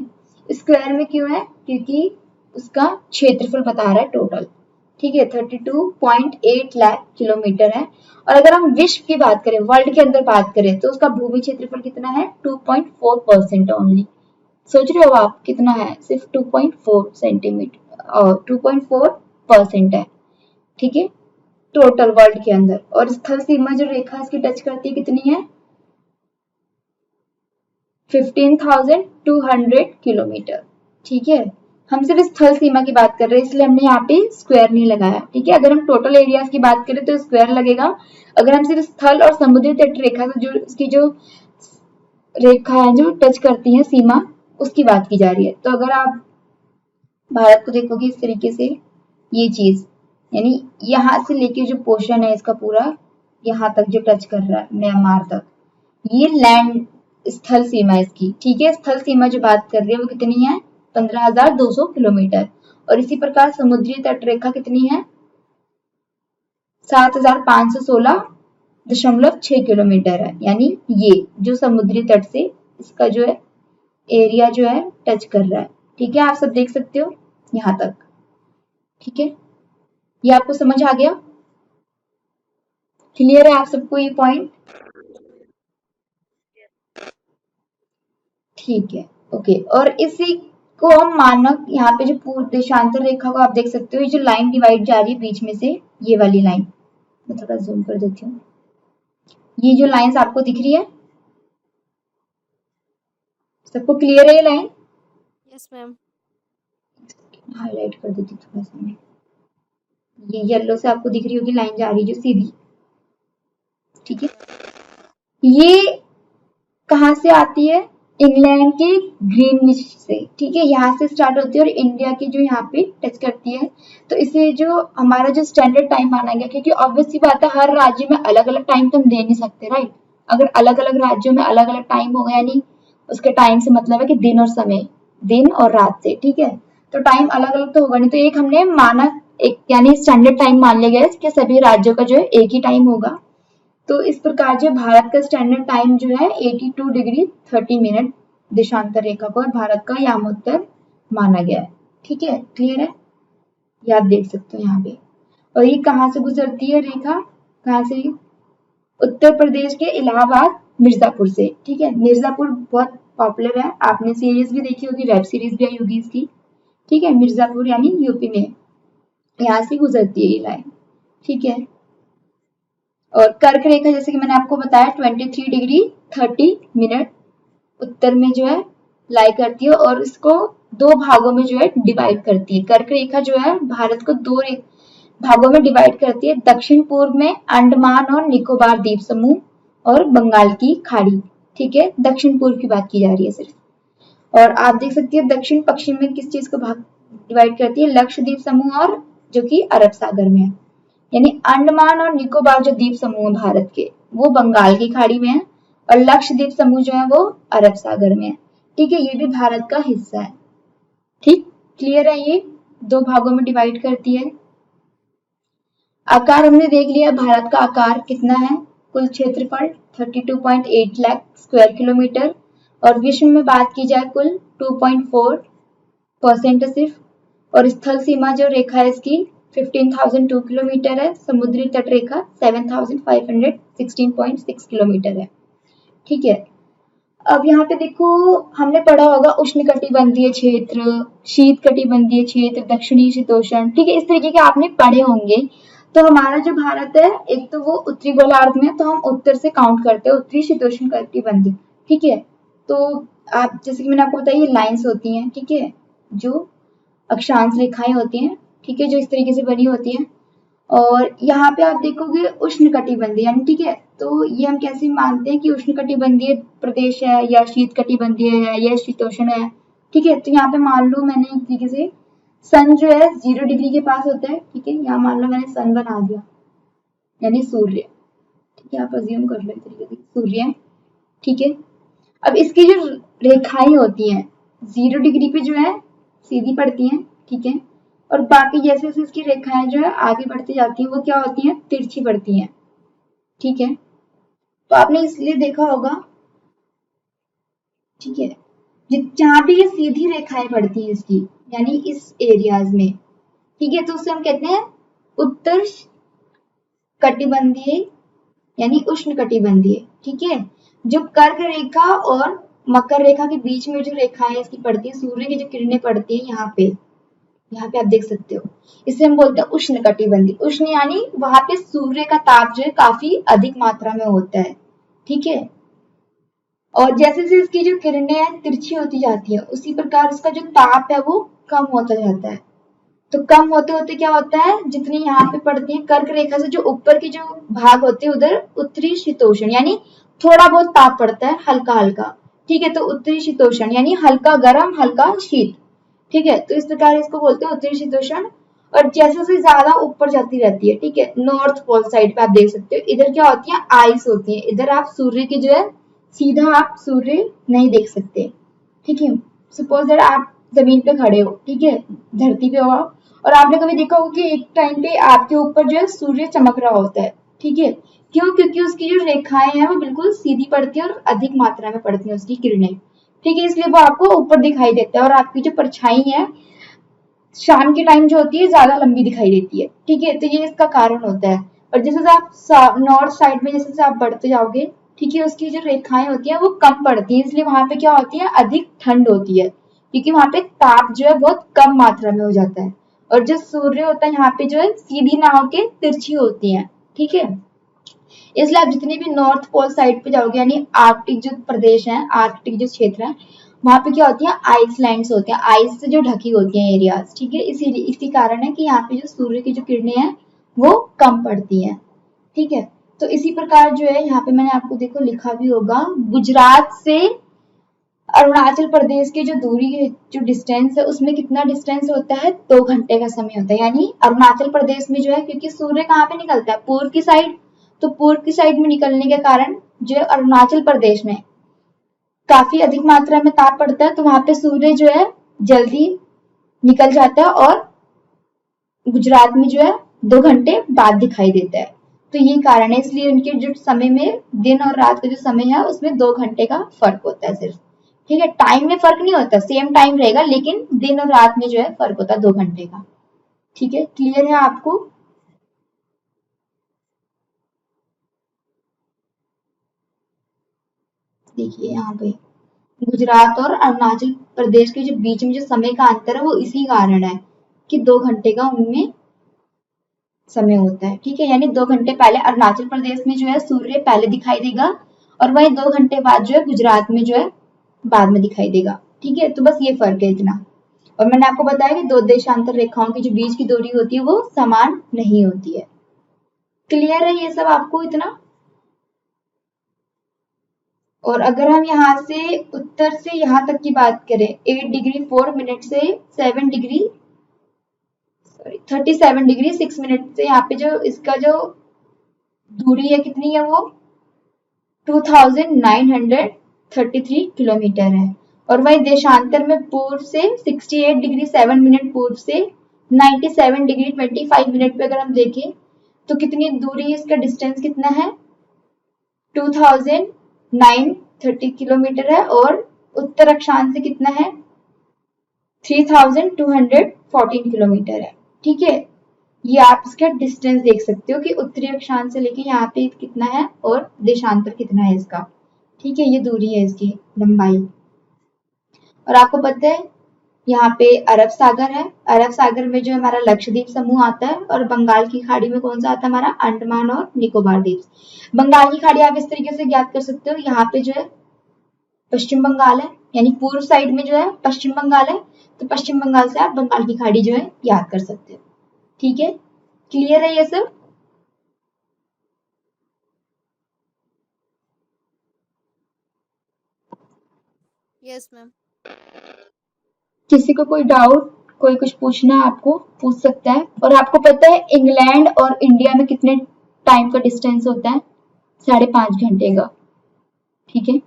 स्क्वायर में क्यों है, क्योंकि उसका क्षेत्रफल बता रहा है टोटल, ठीक है, 32.8 लाख किलोमीटर है। और अगर हम विश्व की बात करें, वर्ल्ड के अंदर बात करें, तो उसका भूमि क्षेत्रफल कितना है, 2.4% ओनली। सोच रहे हो आप कितना है, सिर्फ 2.4 सेंटीमीटर और 2.4% है, ठीक है, टोटल वर्ल्ड के अंदर। और स्थल सीमा जो रेखा इसकी टच करती है कितनी है, 15,200 किलोमीटर, ठीक है। हम सिर्फ स्थल सीमा की बात कर रहे हैं इसलिए हमने यहाँ पे स्क्वायर नहीं लगाया, ठीक है। अगर हम टोटल एरियाज की बात करें तो स्क्वायर लगेगा। अगर हम सिर्फ स्थल और समुद्री तट रेखा से जो इसकी जो रेखा है जो टच करती है सीमा, उसकी बात की जा रही है। तो अगर आप भारत को देखोगे इस तरीके से, ये चीज यानी यहाँ से लेके जो पोर्शन है इसका पूरा यहाँ तक जो टच कर रहा है म्यांमार तक, ये लैंड स्थल सीमा इसकी, ठीक है। स्थल सीमा जो बात कर रही है वो कितनी है, 15,200 किलोमीटर। और इसी प्रकार समुद्री तट रेखा कितनी है, 7,516.6 किलोमीटर है। यानी ये जो समुद्री तट से इसका जो है एरिया जो है टच कर रहा है, ठीक है। आप सब देख सकते हो यहाँ तक, ठीक है। ये आपको समझ आ गया, क्लियर है आप सबको ये पॉइंट, ठीक है, ओके। और इसी को हम मानक यहाँ पे जो पूर्ण देशांतर रेखा को आप देख सकते हो, ये जो लाइन डिवाइड जा रही है बीच में से, ये वाली लाइन मैं थोड़ा जूम कर देती हूँ। ये जो लाइंस आपको दिख रही है, सबको क्लियर है ये लाइन? Yes ma'am. हाईलाइट कर देती हूँ थोड़ा सा मैं, ये येलो से आपको दिख रही होगी लाइन जा रही है जो सीधी, ठीक है। ये कहाँ से आती है, इंग्लैंड के ग्रीनविच से, ठीक है। यहाँ से स्टार्ट होती है और इंडिया की जो यहाँ पे टच करती है। तो इसे जो हमारा जो स्टैंडर्ड टाइम माना गया, क्योंकि ऑब्वियस सी बात है हर राज्य में अलग अलग टाइम तो हम दे नहीं सकते, राइट। अगर अलग अलग राज्यों में अलग अलग टाइम होगा, यानी उसके टाइम से मतलब है कि दिन और समय, दिन और रात से, ठीक है। तो टाइम अलग अलग तो होगा नहीं, तो एक हमने माना, एक यानी स्टैंडर्ड टाइम मान लिया गया कि सभी राज्यों का जो है एक ही टाइम होगा। तो इस प्रकार जो भारत का स्टैंडर्ड टाइम जो है 82 डिग्री 30 मिनट देशांतर रेखा को भारत का यामोत्तर माना गया है, ठीक है, क्लियर है। ये आप देख सकते हो यहाँ पे। और ये कहाँ से गुजरती है रेखा, कहाँ से, उत्तर प्रदेश के इलाहाबाद मिर्जापुर से, ठीक है। मिर्जापुर बहुत पॉपुलर है, आपने सीरीज भी देखी होगी, वेब सीरीज भी आई होगी इसकी, ठीक है। मिर्जापुर यानी यूपी में, यहाँ से गुजरती है ये लाइन, ठीक है। और कर्क रेखा जैसे कि मैंने आपको बताया 23 डिग्री 30 मिनट उत्तर में जो है लाई करती है और इसको दो भागों में जो है डिवाइड करती है। कर्क रेखा जो है भारत को दो भागों में डिवाइड करती है, दक्षिण पूर्व में अंडमान और निकोबार द्वीप समूह और बंगाल की खाड़ी, ठीक है। दक्षिण पूर्व की बात की जा रही है सिर्फ। और आप देख सकते हैं दक्षिण पश्चिम में किस चीज को भाग डिवाइड करती है, लक्षद्वीप समूह और जो कि अरब सागर में है। यानी अंडमान और निकोबार जो द्वीप समूह है भारत के, वो बंगाल की खाड़ी में है और लक्षद्वीप समूह जो है वो अरब सागर में है, ठीक है। ये भी भारत का हिस्सा है, ठीक, क्लियर है। ये दो भागों में डिवाइड करती है। आकार हमने देख लिया, भारत का आकार कितना है, कुल क्षेत्रफल 32.8 लाख स्क्वायर किलोमीटर। और विश्व में बात की जाए कुल 2.4% है सिर्फ। और स्थल सीमा जो रेखा है इसकी 15,002 किलोमीटर है, समुद्री तट रेखा 7,516.6 किलोमीटर है, ठीक है। अब यहाँ पे देखो हमने पढ़ा होगा उष्णकटिबंधीय क्षेत्र, शीत कटिबंधीय क्षेत्र, दक्षिणी शीतोष्ण, ठीक है, इस तरीके के आपने पढ़े होंगे। तो हमारा जो भारत है एक तो वो उत्तरी गोलार्ध में, तो हम उत्तर से काउंट करते हैं उत्तरी शीतोष्ण कटिबंधीय, ठीक है। तो आप जैसे कि मैंने आपको बताया ये लाइंस होती हैं, ठीक है, जो अक्षांश रेखाएं होती हैं, ठीक है, जो इस तरीके से बनी होती हैं। और यहाँ पे आप देखोगे उष्णकटिबंधीय यानी, ठीक है, तो ये हम कैसे मानते हैं कि उष्णकटिबंधीय प्रदेश है या शीत कटिबंधीय है या शीतोष्ण है, ठीक है। तो यहाँ पे मान लो मैंने एक तरीके से सन जो है 0 डिग्री के पास होता है, ठीक है, यहाँ मान लो मैंने सन बना दिया यानी सूर्य, ठीक है, आप अज्यूम कर लो एक तरीके से सूर्य, ठीक है। अब इसकी जो रेखाएं होती हैं 0 डिग्री पे जो है सीधी पड़ती हैं, ठीक है। और बाकी जैसे जैसे इसकी रेखाएं जो है आगे बढ़ती जाती हैं वो क्या होती हैं, तिरछी पड़ती हैं, ठीक है। तो आपने इसलिए देखा होगा, ठीक है, जहाँ भी ये सीधी रेखाएं पड़ती हैं इसकी यानी इस एरियाज में, ठीक है, तो उसे हम कहते हैं उत्तर कटिबंधीय यानी उष्ण कटिबंधीय, ठीक है। जो कर्क रेखा और मकर रेखा के बीच में जो रेखाएं इसकी पड़ती है, सूर्य की जो किरणें पड़ती है यहाँ पे, यहाँ पे आप देख सकते हो। इसे हम बोलते हैं उष्णकटिबंधीय। उष्ण यानी वहां पे सूर्य का ताप जो है काफी अधिक मात्रा में होता है, ठीक है। और जैसे जैसे इसकी जो किरणें हैं तिरछी होती जाती है, उसी प्रकार उसका जो ताप है वो कम होता जाता है। तो कम होते होते क्या होता है, जितनी यहाँ पे पड़ती है कर्क रेखा से जो ऊपर की जो भाग होते हैं उधर उत्तरी शीतोष्ण यानी थोड़ा बहुत ताप पड़ता है, हल्का हल्का, ठीक है। तो उत्तरी शीतोष्ण यानी हल्का गर्म हल्का शीत, ठीक है। तो इस प्रकार इसको बोलते हैं उत्तरी शीतोष्ण। और जैसे जैसे ज्यादा ऊपर जाती रहती है, ठीक है, नॉर्थ पोल साइड पे आप देख सकते हो, इधर क्या होती है, आइस होती है। इधर आप सूर्य की जो है सीधा आप सूर्य नहीं देख सकते, ठीक है। सपोज दैट आप जमीन पे खड़े हो, ठीक है, धरती पे हो आप, और आपने कभी देखा होगा कि एक टाइम पे आपके ऊपर जो है सूर्य चमक रहा होता है, ठीक है। क्यों? क्योंकि उसकी जो रेखाएं हैं वो बिल्कुल सीधी पड़ती है और अधिक मात्रा में पड़ती है उसकी किरणें, ठीक है, इसलिए वो आपको ऊपर दिखाई देता है। और आपकी जो परछाई है शाम के टाइम जो होती है ज्यादा लंबी दिखाई देती है, ठीक है। तो ये इसका कारण होता है। और जैसे आप नॉर्थ साइड में जैसे आप बढ़ते जाओगे, ठीक है, उसकी जो रेखाएं होती है वो कम पड़ती है, इसलिए वहां पे क्या होती है, अधिक ठंड होती है, क्योंकि वहां पे ताप जो है बहुत कम मात्रा में हो जाता है। और जो सूर्य होता है यहाँ पे जो है सीधी ना होके तिरछी होती है, ठीक है। इसलिए आप जितने भी नॉर्थ पोल साइड पे जाओगे यानी आर्कटिक जो प्रदेश है, आर्कटिक जो क्षेत्र है, वहां पे क्या होती है, आइसलैंड्स होते हैं, आइस से जो ढकी होती हैं एरियाज, ठीक है। इसी कारण है कि यहाँ पे जो सूर्य की जो किरणें हैं वो कम पड़ती हैं, ठीक है। तो इसी प्रकार जो है यहाँ पे मैंने आपको देखो लिखा भी होगा, गुजरात से अरुणाचल प्रदेश की जो दूरी है, जो डिस्टेंस है, उसमें कितना डिस्टेंस होता है, 2 घंटे का समय होता है। यानी अरुणाचल प्रदेश में जो है, क्योंकि सूर्य कहाँ पे निकलता है, पूर्व की साइड, तो पूर्व की साइड में निकलने के कारण जो अरुणाचल प्रदेश में काफी अधिक मात्रा में ताप पड़ता है, तो वहां पे सूर्य जो है जल्दी निकल जाता है और गुजरात में जो है 2 घंटे बाद दिखाई देता है। तो ये कारण है, इसलिए उनके जो समय में दिन और रात का जो समय है उसमें 2 घंटे का फर्क होता है सिर्फ, ठीक है। टाइम में फर्क नहीं होता, सेम टाइम रहेगा, लेकिन दिन और रात में जो है फर्क होता है 2 घंटे का, ठीक है। क्लियर है आपको? देखिए यहाँ पे गुजरात और अरुणाचल प्रदेश के जो बीच में जो समय का अंतर है वो इसी कारण है कि 2 घंटे का उनमें समय होता है, ठीक है। यानी 2 घंटे पहले अरुणाचल प्रदेश में जो है सूर्य पहले दिखाई देगा, और वहीं 2 घंटे बाद जो है गुजरात में जो है बाद में दिखाई देगा, ठीक है। तो बस ये फर्क है इतना। और मैंने आपको बताया कि दो देशांतर रेखाओं की जो बीच की दूरी होती है वो समान नहीं होती है। क्लियर है ये सब आपको इतना? और अगर हम यहाँ से उत्तर से यहाँ तक की बात करें, 8 डिग्री 4 मिनट से 7 डिग्री 37 डिग्री 6 मिनट से यहाँ पे जो इसका जो दूरी है कितनी है, वो 2933 किलोमीटर है। और वही देशांतर में पूर्व से 68 डिग्री 7 मिनट पूर्व से 97 डिग्री 25 मिनट पे अगर हम देखें तो कितनी दूरी, इसका डिस्टेंस कितना है, 2930 किलोमीटर है। और उत्तर अक्षांश से कितना है, 3214 किलोमीटर है, ठीक है। ये आप इसका डिस्टेंस देख सकते हो कि उत्तरी अक्षांश से लेके यहाँ पे कितना है और देशांतर कितना है इसका, ठीक है। ये दूरी है इसकी लंबाई। और आपको पता है यहाँ पे अरब सागर है, अरब सागर में जो हमारा लक्षद्वीप समूह आता है, और बंगाल की खाड़ी में कौन सा आता है, हमारा अंडमान और निकोबार द्वीप। बंगाल की खाड़ी आप इस तरीके से ज्ञात कर सकते हो, यहाँ पे जो है पश्चिम बंगाल है, यानी पूर्व साइड में जो है पश्चिम बंगाल है, तो पश्चिम बंगाल से आप बंगाल की खाड़ी जो है याद कर सकते हो, ठीक है। क्लियर है ये सब? Yes ma'am. किसी को कोई डाउट, कोई कुछ पूछना है आपको पूछ सकता है। और आपको पता है इंग्लैंड और इंडिया में कितने टाइम का डिस्टेंस होता है, 5.5 घंटे का, ठीक है।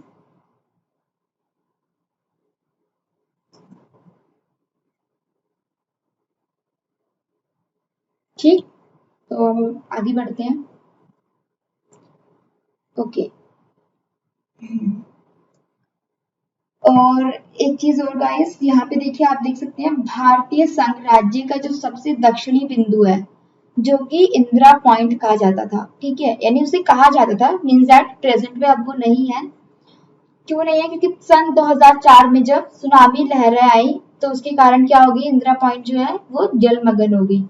ठीक, तो आगे बढ़ते हैं। ओके। और एक चीज और गाइस, यहाँ पे देखिए, आप देख सकते हैं भारतीय संघ राज्य का जो सबसे दक्षिणी बिंदु है, जो कि इंदिरा पॉइंट कहा जाता था, ठीक है, यानी उसे कहा जाता था, मीन्स दैट प्रेजेंट में अब वो नहीं है। क्यों नहीं है? क्योंकि सन 2004 में जब सुनामी लहरें आई तो उसके कारण क्या होगी, इंदिरा पॉइंट जो है वो जलमग्न होगी।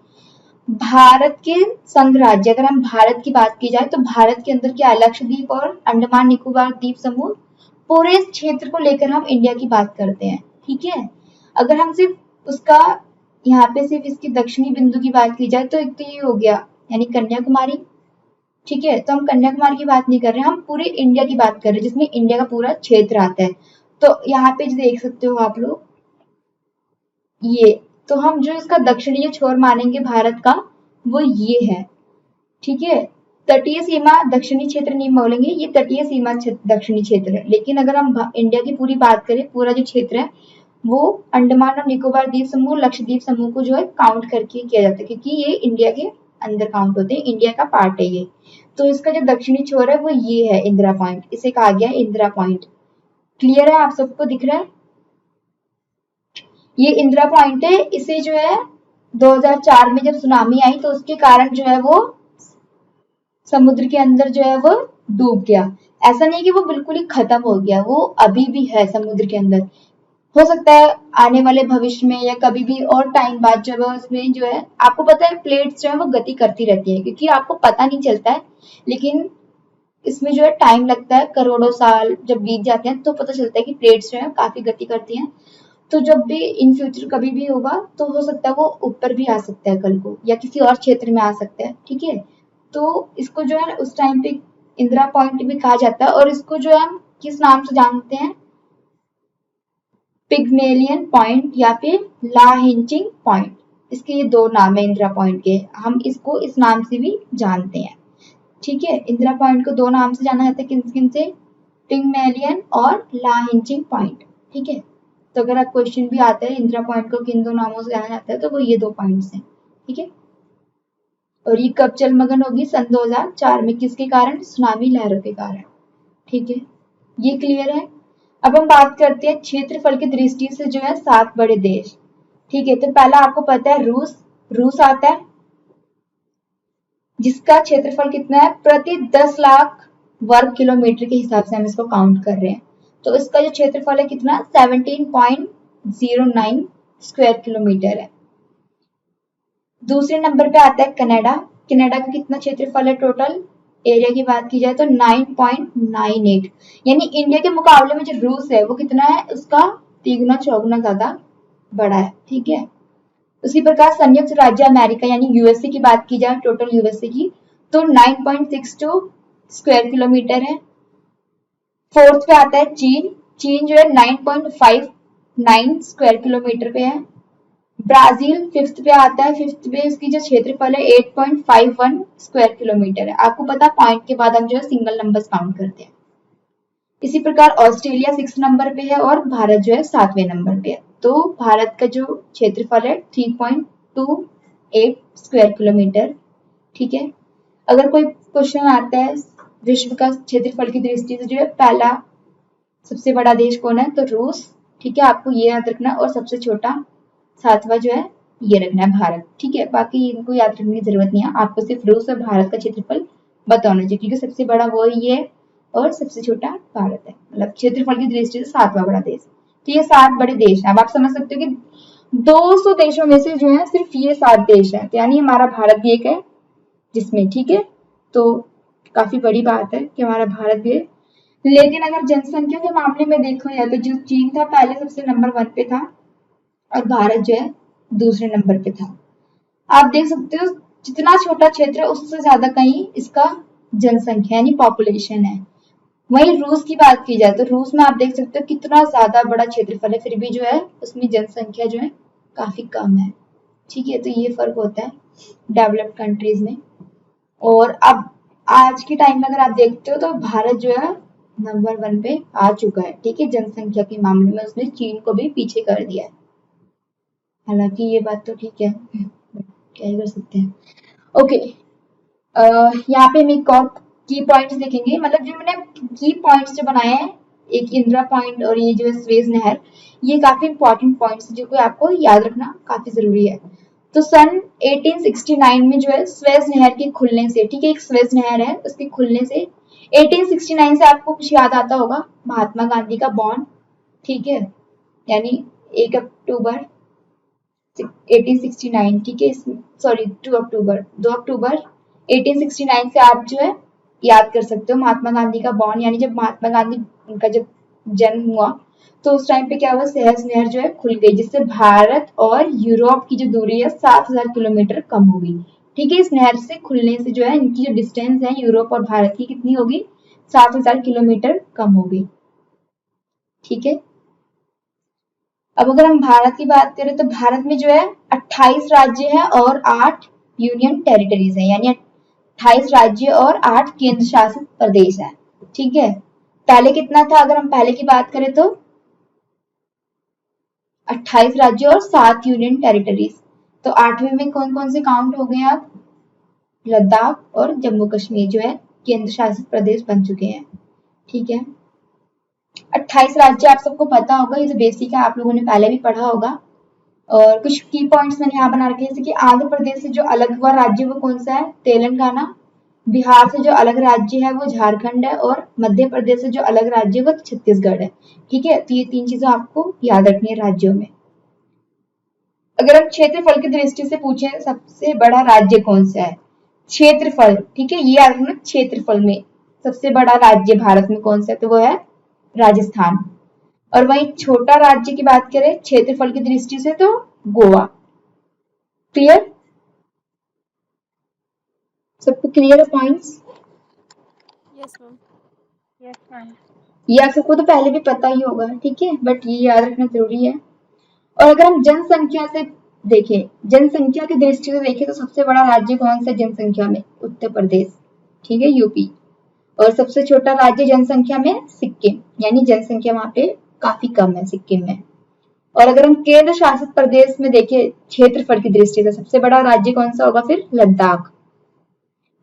भारत के संघ राज्य, अगर हम भारत की बात की जाए तो भारत के अंदर क्या, लक्षद्वीप और अंडमान निकोबार द्वीप समूह, पूरे इस क्षेत्र को लेकर हम इंडिया की बात करते हैं। ठीक है, अगर हम सिर्फ उसका यहाँ पे सिर्फ इसकी दक्षिणी बिंदु की बात की जाए तो एक तो ये हो गया यानी कन्याकुमारी। ठीक है, तो हम कन्याकुमारी की बात नहीं कर रहे हैं, हम पूरे इंडिया की बात कर रहे हैं जिसमें इंडिया का पूरा क्षेत्र आता है। तो यहाँ पे जो देख सकते हो आप लोग, ये तो हम जो इसका दक्षिणी छोर मानेंगे भारत का वो ये है। ठीक है, तटीय सीमा दक्षिणी क्षेत्र नहीं बोलेंगे, ये तटीय सीमा दक्षिणी क्षेत्र है। लेकिन अगर हम इंडिया की पूरी बात करें, पूरा जो क्षेत्र है वो अंडमान और निकोबार द्वीप समूह, लक्षद्वीप समूह को जो है काउंट करके किया जाता है, क्योंकि ये इंडिया के अंदर काउंट होते हैं, इंडिया का पार्ट है ये। तो इसका जो दक्षिणी छोर है वो ये है इंदिरा पॉइंट, इसे कहा गया है इंदिरा पॉइंट। क्लियर है, आप सबको दिख रहा है? ये इंदिरा पॉइंट है। इसे जो है 2004 में जब सुनामी आई तो उसके कारण जो है वो समुद्र के अंदर जो है वो डूब गया। ऐसा नहीं कि वो बिल्कुल ही खत्म हो गया, वो अभी भी है समुद्र के अंदर। हो सकता है आने वाले भविष्य में या कभी भी और टाइम बाद जब उसमें जो है, आपको पता है प्लेट्स जो है वो गति करती रहती है, क्योंकि आपको पता नहीं चलता है, लेकिन इसमें जो है टाइम लगता है, करोड़ों साल जब बीत जाते हैं तो पता चलता है कि प्लेट्स जो है काफी गति करती हैं। तो जब भी इन फ्यूचर कभी भी होगा तो हो सकता है वो ऊपर भी आ सकता है कल को, या किसी और क्षेत्र में आ सकता है। ठीक है, तो इसको जो है उस टाइम पे इंदिरा पॉइंट भी कहा जाता है। और इसको जो है हम किस नाम से जानते हैं, पिग्मेलियन पॉइंट या फिर लाहिंचिंग पॉइंट। इसके ये दो नाम है इंदिरा पॉइंट के, हम इसको इस नाम से भी जानते हैं। ठीक है, इंदिरा पॉइंट को दो नाम से जाना जाता है, किन किन से, पिग्मेलियन और लाहिंचिंग पॉइंट। ठीक है, तो अगर आप क्वेश्चन भी आता है इंदिरा पॉइंट को किन दो नामों से जाना जाता है तो वो ये दो पॉइंट्स हैं। ठीक है, और ये कब जलमग्न होगी, सन 2004 में, किसके कारण, सुनामी लहरों के कारण। ठीक है, ये क्लियर है। अब हम बात करते हैं क्षेत्रफल की दृष्टि से जो है 7 बड़े देश। ठीक है, तो पहला आपको पता है रूस आता है, जिसका क्षेत्रफल कितना है, प्रति 10 लाख वर्ग किलोमीटर के हिसाब से हम इसको काउंट कर रहे हैं। तो इसका जो क्षेत्रफल है कितना, 17.09 स्क्वायर किलोमीटर है। दूसरे नंबर पे आता है कनाडा। कनाडा का कितना क्षेत्रफल है, टोटल एरिया की बात की जाए तो 9.98, यानी इंडिया के मुकाबले में जो रूस है वो कितना है, उसका 3 4 ज्यादा बड़ा है। ठीक है, उसी प्रकार संयुक्त राज्य अमेरिका यानी यूएसए की बात की जाए, टोटल यूएसए की, तो 9.62 स्क्वायर किलोमीटर है। फोर्थ पे आता है चीन। चीन जो है 9.59 स्क्वायर किलोमीटर पे है। ब्राजील फिफ्थ पे आता है, फिफ्थ पे इसकी जो क्षेत्रफल है 8.51 स्क्वायर किलोमीटर है। आपको पता है पॉइंट के बाद हम जो है सिंगल नंबर्स काउंट करते हैं। इसी प्रकार ऑस्ट्रेलिया 6 नंबर पे है और भारत जो है 7वें नंबर पे है। तो भारत का जो क्षेत्रफल है 3.28 स्क्वायर किलोमीटर। ठीक है, अगर कोई क्वेश्चन आता है विश्व का क्षेत्रफल की दृष्टि से जो है पहला सबसे बड़ा देश कौन है, तो रूस। ठीक है, आपको ये याद रखना, और सबसे छोटा 7वां जो है ये रखना है भारत। ठीक है, बाकी इनको याद रखने की जरूरत नहीं है, आपको सिर्फ रूस और भारत का क्षेत्रफल बताना चाहिए, क्योंकि सबसे बड़ा वो ही है और सबसे छोटा भारत है, मतलब क्षेत्रफल की दृष्टि से 7वां बड़ा देश। तो ये 7 बड़े देश हैं। अब आप समझ सकते हो कि 200 देशों में से जो है सिर्फ ये 7 देश है, तो यानी हमारा भारत भी एक है जिसमें। ठीक है, तो काफी बड़ी बात है कि हमारा भारत भी है। लेकिन अगर जनसंख्या के मामले में देखा जाए तो जो चीन था पहले सबसे नंबर 1 पे था और भारत जो है दूसरे नंबर पे था। आप देख सकते हो जितना छोटा क्षेत्र है उससे ज्यादा कहीं इसका जनसंख्या यानी पॉपुलेशन है। वहीं रूस की बात की जाए तो रूस में आप देख सकते हो कितना ज्यादा बड़ा क्षेत्रफल है, फिर भी जो है उसमें जनसंख्या जो है काफी कम है। ठीक है, तो ये फर्क होता है डेवलप्ड कंट्रीज में। और अब आज के टाइम में अगर आप देखते हो तो भारत जो है नंबर 1 पे आ चुका है। ठीक है, जनसंख्या के मामले में उसने चीन को भी पीछे कर दिया है। हालांकि ये बात तो ठीक है, क्या ही कर सकते हैं। ओके, यहाँ पे हम एक और की पॉइंट्स देखेंगे, मतलब जो मैंने की पॉइंट्स जो बनाए हैं, एक इंदिरा पॉइंट और ये जो है स्वेज नहर, ये काफी इंपॉर्टेंट पॉइंट्स जो कि आपको याद रखना काफी जरूरी है। तो सन 1869 में जो है स्वेज नहर के खुलने से, ठीक है, एक स्वेज नहर है, उसके खुलने से 1869 से आपको कुछ याद आता होगा, महात्मा गांधी का बॉर्न, ठीक है, यानी 1 अक्टूबर 1869, ठीक है, सॉरी 2 अक्टूबर 1869 से आप जो है याद कर सकते हो महात्मा गांधी का बॉर्न, यानी जब महात्मा गांधी उनका जब जन्म हुआ तो उस टाइम पे क्या हुआ, सुएज नहर जो है खुल गई, जिससे भारत और यूरोप की जो दूरी है 7000 किलोमीटर कम हो गई। ठीक है, इस नहर से खुलने से जो है इनकी जो डिस्टेंस है यूरोप और भारत की कितनी होगी, 7000 किलोमीटर कम हो गई। ठीक है, अब अगर हम भारत की बात करें तो भारत में जो है 28 राज्य हैं और 8 यूनियन टेरिटरीज हैं, यानी 28 राज्य और 8 केंद्र शासित प्रदेश हैं। ठीक है, पहले कितना था, अगर हम पहले की बात करें तो 28 राज्य और 7 यूनियन टेरिटरीज। तो 8वें में कौन कौन से काउंट हो गए, अब लद्दाख और जम्मू कश्मीर जो है केंद्र शासित प्रदेश बन चुके हैं। ठीक है, 28 राज्य आप सबको पता होगा, ये जो बेसिक है आप लोगों ने पहले भी पढ़ा होगा। और कुछ की पॉइंट्स मैंने यहाँ बना रखे हैं, जैसे कि आंध्र प्रदेश से जो अलग हुआ राज्य वो कौन सा है, तेलंगाना। बिहार से जो अलग राज्य है वो झारखंड है, और मध्य प्रदेश से जो अलग राज्य है वो छत्तीसगढ़ है। ठीक है, तो ये 3 चीजें आपको याद रखनी है राज्यों में। अगर हम क्षेत्रफल की दृष्टि से पूछें सबसे बड़ा राज्य कौन सा है, क्षेत्रफल, ठीक है, ये याद रखना, क्षेत्रफल में सबसे बड़ा राज्य भारत में कौन सा है, तो वो है राजस्थान। और वहीं छोटा राज्य की बात करें क्षेत्रफल की दृष्टि से तो गोवा। क्लियर, सबको क्लियर है points? Yes ma'am. Yes ma'am. ये आप सबको तो पहले भी पता ही होगा, ठीक है, बट ये याद रखना जरूरी है। और अगर हम जनसंख्या से देखें, जनसंख्या की दृष्टि से देखें तो सबसे बड़ा राज्य कौन सा है जनसंख्या में, उत्तर प्रदेश। ठीक है, यूपी। और सबसे छोटा राज्य जनसंख्या में सिक्किम, यानी जनसंख्या वहां पे काफी कम है सिक्किम में। और अगर हम केंद्र शासित प्रदेश में देखें क्षेत्रफल की दृष्टि से सबसे बड़ा राज्य कौन सा होगा, फिर लद्दाख।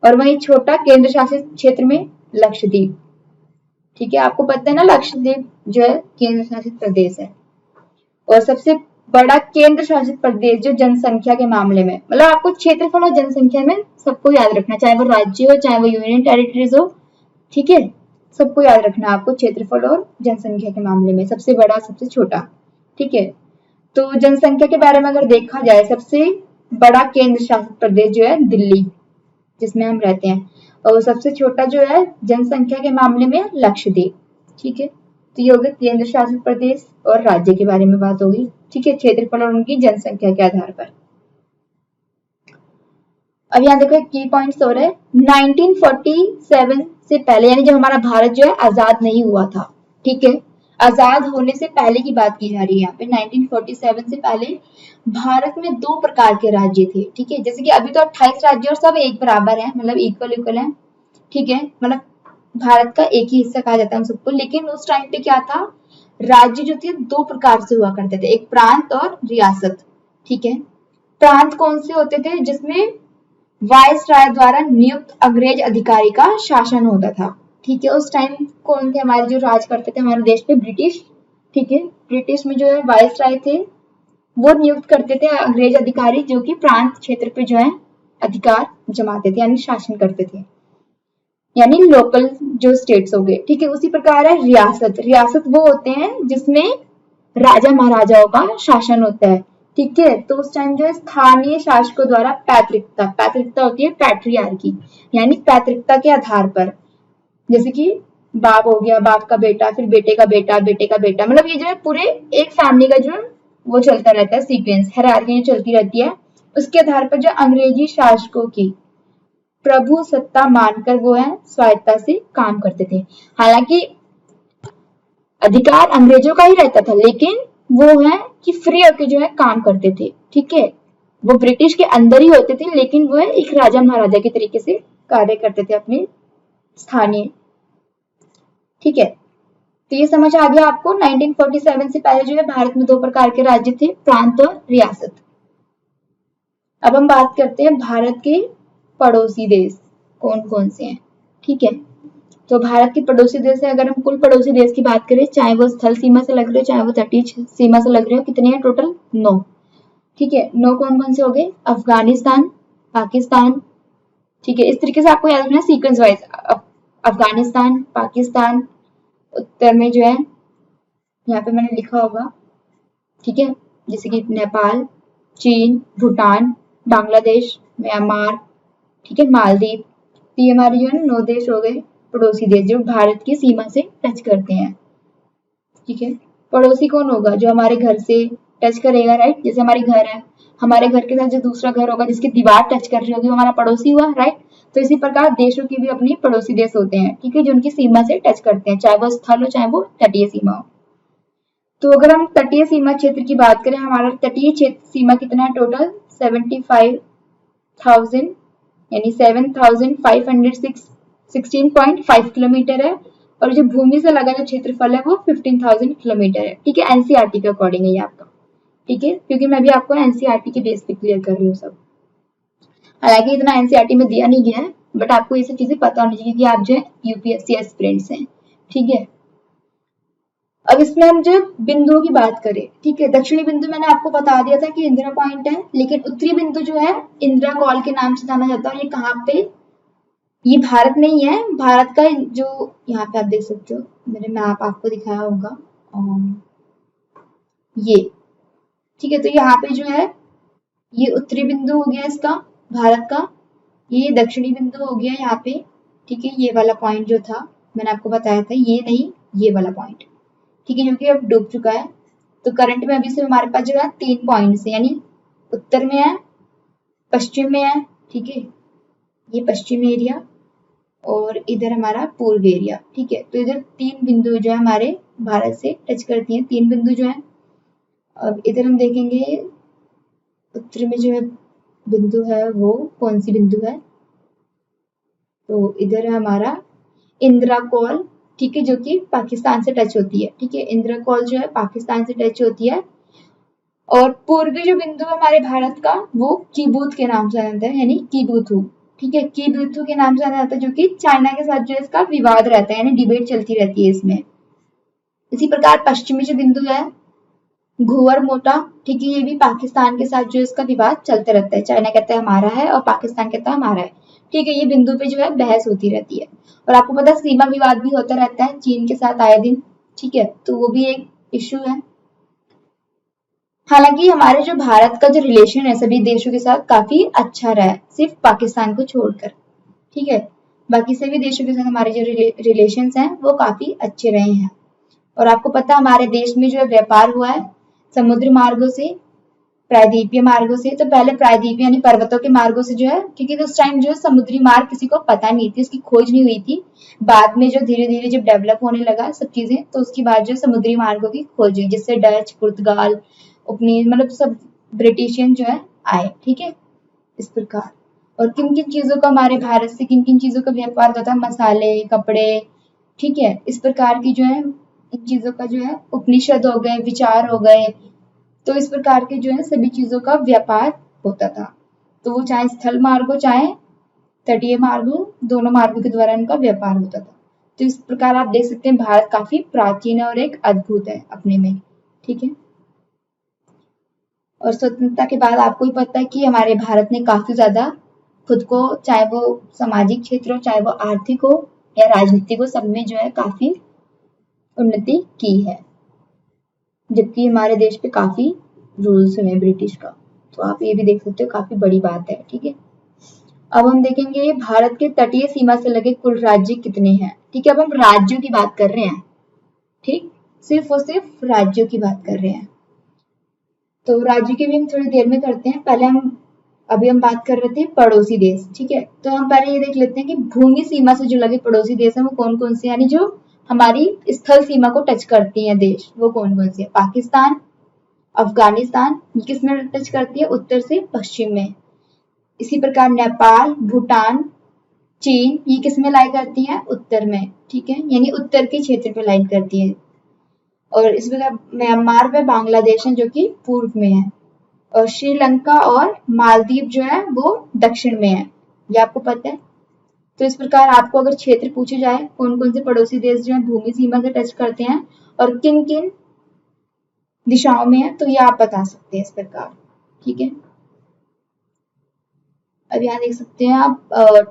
और वहीं छोटा केंद्र शासित क्षेत्र में लक्षद्वीप। ठीक है, आपको पता है ना लक्षद्वीप जो है केंद्र शासित प्रदेश है। और सबसे बड़ा केंद्र शासित प्रदेश जो जनसंख्या के मामले में, मतलब आपको क्षेत्रफल और जनसंख्या में सबको याद रखना, चाहे वो राज्य हो चाहे वो यूनियन टेरिटरीज हो। ठीक है, सबको याद रखना आपको क्षेत्रफल और जनसंख्या के मामले में सबसे बड़ा सबसे छोटा। ठीक है, तो जनसंख्या के बारे में अगर देखा जाए सबसे बड़ा केंद्र शासित प्रदेश जो है दिल्ली, जिसमें हम रहते हैं, और सबसे छोटा जो है जनसंख्या के मामले में लक्षद्वीप। ठीक है, तो ये हो गए केंद्र शासित प्रदेश और राज्य के बारे में बात होगी। ठीक है, क्षेत्रफल और उनकी जनसंख्या के आधार पर। अब यहाँ देखो की पॉइंट्स हो रहे हैं, 1947 से पहले, यानी जब हमारा भारत जो है आजाद नहीं हुआ था। ठीक है, आजाद होने से पहले की बात की जा रही है यहाँ पे। 1947 से पहले भारत में 2 प्रकार के राज्य थे। ठीक है, जैसे कि अभी तो 28 राज्य और सब एक बराबर है, मतलब इक्वल है। ठीक है, मतलब भारत का एक ही हिस्सा कहा जाता है हम सबको। लेकिन उस टाइम पे क्या था, राज्य जो थे 2 प्रकार से हुआ करते थे, एक प्रांत और रियासत। ठीक है, प्रांत कौन से होते थे, जिसमें वायसराय द्वारा नियुक्त अंग्रेज अधिकारी का शासन होता था। ठीक है, उस टाइम कौन थे हमारे जो राज करते थे हमारे देश पे, ब्रिटिश। ठीक है, ब्रिटिश में जो है वायसराय थे, वो नियुक्त करते थे अंग्रेज अधिकारी, जो कि प्रांत क्षेत्र पे जो है अधिकार जमाते थे, यानी शासन करते थे, यानी लोकल जो स्टेट्स हो गए। ठीक है, उसी प्रकार है रियासत। रियासत वो होते हैं जिसमें राजा महाराजाओं का शासन होता है। ठीक है, तो उस टाइम जो है स्थानीय शासकों द्वारा पैतृकता होती है पैट्रियार्की, यानी पैतृकता के आधार पर, जैसे कि बाप हो गया, बाप का बेटा, फिर बेटे का बेटा, बेटे का बेटा, मतलब ये जो है पूरे एक फैमिली का जो वो चलता रहता है, सीक्वेंस हायरार्की चलती रहती है। उसके आधार पर जो अंग्रेजी शासकों की प्रभु सत्ता मानकर वो है स्वायत्ता से काम करते थे। हालांकि अधिकार अंग्रेजों का ही रहता था, लेकिन वो है कि फ्री होकर जो है काम करते थे। ठीक है, वो ब्रिटिश के अंदर ही होते थे, लेकिन वो है एक राजा महाराजा के तरीके से कार्य करते थे अपने स्थानीय। ठीक है, तो ये समझ आ गया आपको। 1947 से पहले जो है भारत में 2 प्रकार के राज्य थे, प्रांत और रियासत। अब हम बात करते हैं भारत के पड़ोसी देश कौन कौन से हैं। ठीक है, तो भारत के पड़ोसी देश है, अगर हम कुल पड़ोसी देश की बात करें, चाहे वो स्थल सीमा से लग रहे हो चाहे वो तटीय सीमा से लग रहे हो, कितने हैं टोटल, 9। ठीक है, 9 कौन कौन से हो गए, अफगानिस्तान, पाकिस्तान। ठीक है, इस तरीके से आपको याद रखना है सीक्वेंस वाइज। अफगानिस्तान, पाकिस्तान, उत्तर में जो है यहाँ पे मैंने लिखा होगा, ठीक है, जैसे कि नेपाल, चीन, भूटान, बांग्लादेश, म्यांमार, ठीक है, मालदीव। तो ये हमारे जो है 9 देश हो गए पड़ोसी देश जो भारत की सीमा से टच करते हैं, ठीक है। पड़ोसी कौन होगा? जो हमारे घर से टच करेगा, राइट। जैसे हमारे घर है, हमारे घर के साथ जो दूसरा घर होगा जिसकी दीवार टच कर रही होगी वो हमारा पड़ोसी हुआ, राइट। तो इसी प्रकार देशों की भी अपनी पड़ोसी देश होते हैं, ठीक है, जो उनकी सीमा से टच करते हैं, चाहे वो स्थल हो चाहे वो तटीय सीमा हो। तो अगर हम तटीय सीमा क्षेत्र की बात करें, हमारा तटीय क्षेत्र सीमा कितना है टोटल? 75,000 यानी 7,516.5 किलोमीटर है। और जो भूमि से लगा जो क्षेत्रफल है वो 15,000 किलोमीटर है, ठीक है। एनसीईआरटी के अकॉर्डिंग है ये आपका, ठीक है, क्योंकि मैं भी आपको एनसीईआरटी के बेस पे क्लियर कर रही हूँ सब। हालांकि इतना एनसीईआरटी में दिया नहीं गया है, बट आपको ये सब चीजें पता होनी चाहिए कि आप जो है यूपीएससी एस्पिरेंट्स हैं, ठीक है। अब इसमें हम जो बिंदुओं की बात करें, ठीक है, दक्षिणी बिंदु मैंने आपको बता दिया था कि इंदिरा पॉइंट है, लेकिन उत्तरी बिंदु जो है इंदिरा कॉल के नाम से जाना जाता है। ये कहाँ पे? ये भारत में ही है। भारत का जो यहाँ पे आप देख सकते हो, मैंने मैप आपको दिखाया होगा, ये, ठीक है। तो यहाँ पे जो है ये उत्तरी बिंदु हो गया इसका भारत का, ये दक्षिणी बिंदु हो गया यहाँ पे, ठीक है। ये वाला पॉइंट जो था मैंने आपको बताया था, ये नहीं, ये वाला पॉइंट, ठीक है, जो कि अब डूब चुका है। तो करंट में अभी से हमारे पास जो है 3 पॉइंट्स है, यानी उत्तर में है, पश्चिम में है, ठीक है, ये पश्चिम एरिया और इधर हमारा पूर्व एरिया, ठीक है। तो इधर 3 बिंदु जो है हमारे भारत से टच करती हैं, 3 बिंदु जो है। अब इधर हम देखेंगे उत्तर में जो है बिंदु है वो कौन सी बिंदु है? तो इधर है हमारा इंदिरा कॉल, ठीक है, जो कि पाकिस्तान से टच होती है, ठीक है। इंदिरा कॉल जो है पाकिस्तान से टच होती है। और पूर्वी जो बिंदु है हमारे भारत का वो कीबूथ के नाम से जाना जाता है, यानी कीबूथू, ठीक है, कीबूथू के नाम से जाना जाता है, जो कि चाइना के साथ जो है इसका विवाद रहता है, यानी डिबेट चलती रहती है इसमें। इसी प्रकार पश्चिमी जो बिंदु है घुवर मोटा, ठीक है, ये भी पाकिस्तान के साथ जो इसका विवाद चलते रहता है, चाइना कहता है हमारा है और पाकिस्तान कहता है हमारा है, ठीक है। ये बिंदु पे जो है बहस होती रहती है। और आपको पता है सीमा विवाद भी होता रहता है चीन के साथ आए दिन, ठीक है, तो वो भी एक इश्यू है। हालांकि हमारे जो भारत का जो रिलेशन है सभी देशों के साथ काफी अच्छा रहा है, सिर्फ पाकिस्तान को छोड़कर, ठीक है। बाकी सभी देशों के साथ हमारे जो रिलेशंस हैं वो काफी अच्छे रहे हैं। और आपको पता है हमारे देश में जो है व्यापार हुआ है समुद्री मार्गों से, प्रायद्वीपीय मार्गों से। तो पहले प्रायद्वीपीय यानी पर्वतों के मार्गों से जो है, क्योंकि उस टाइम जो है समुद्री मार्ग किसी को पता नहीं थी, उसकी खोज नहीं हुई थी। बाद में जो धीरे धीरे जब डेवलप होने लगा सब चीजें, तो उसके बाद जो समुद्री मार्गों की खोज हुई, जिससे डच, पुर्तगाल, अपनी मतलब सब ब्रिटिशियन जो है आए, ठीक है, इस प्रकार। और किन किन चीजों का हमारे भारत से किन किन चीजों का व्यापार होता था? मसाले, कपड़े, ठीक है, इस प्रकार की जो है इन चीजों का जो है उपनिषद हो गए, विचार हो गए, तो इस प्रकार के जो है सभी चीजों का व्यापार होता था। तो वो चाहे स्थल मार्ग हो चाहे तटीय मार्ग हो, दोनों मार्गों के द्वारा इनका व्यापार होता था। तो इस प्रकार आप देख सकते हैं भारत काफी प्राचीन है और एक अद्भुत है अपने में, ठीक है। और स्वतंत्रता के बाद आपको ही पता है कि हमारे भारत ने काफी ज्यादा खुद को, चाहे वो सामाजिक क्षेत्र हो चाहे वो आर्थिक हो या राजनीतिक हो, सब में जो है काफी उन्नति की है, जबकि हमारे देश पे काफी रूल्स हुए ब्रिटिश का। तो आप ये भी देख सकते हो, काफी बड़ी बात है, ठीक है। अब हम देखेंगे भारत के तटीय सीमा से लगे कुल राज्य कितने हैं, ठीक है। अब हम राज्यों की बात कर रहे हैं, ठीक, सिर्फ और सिर्फ राज्यों की बात कर रहे हैं। तो राज्य की भी हम थोड़ी देर में करते हैं, पहले अभी हम बात कर रहे थे पड़ोसी देश, ठीक है। तो हम पहले ये देख लेते हैं कि भूमि सीमा से जो लगे पड़ोसी देश है वो कौन कौन से, यानी जो हमारी स्थल सीमा को टच करती हैं देश, वो कौन कौन से है? पाकिस्तान, अफगानिस्तान, ये किस में टच करती है? उत्तर से पश्चिम में। इसी प्रकार नेपाल, भूटान, चीन, ये किस में लाई करती हैं? उत्तर में, ठीक है, यानी उत्तर के क्षेत्र पे लाई करती है। और इस प्रकार म्यांमार व बांग्लादेश है जो कि पूर्व में है, और श्रीलंका और मालदीव जो है वो दक्षिण में है, ये आपको पता है। तो इस प्रकार आपको अगर क्षेत्र पूछे जाए कौन कौन से पड़ोसी देश जो है भूमि सीमा से टच करते हैं और किन किन दिशाओं में है, तो ये आप बता सकते हैं इस प्रकार, ठीक है। अब यहाँ देख सकते हैं आप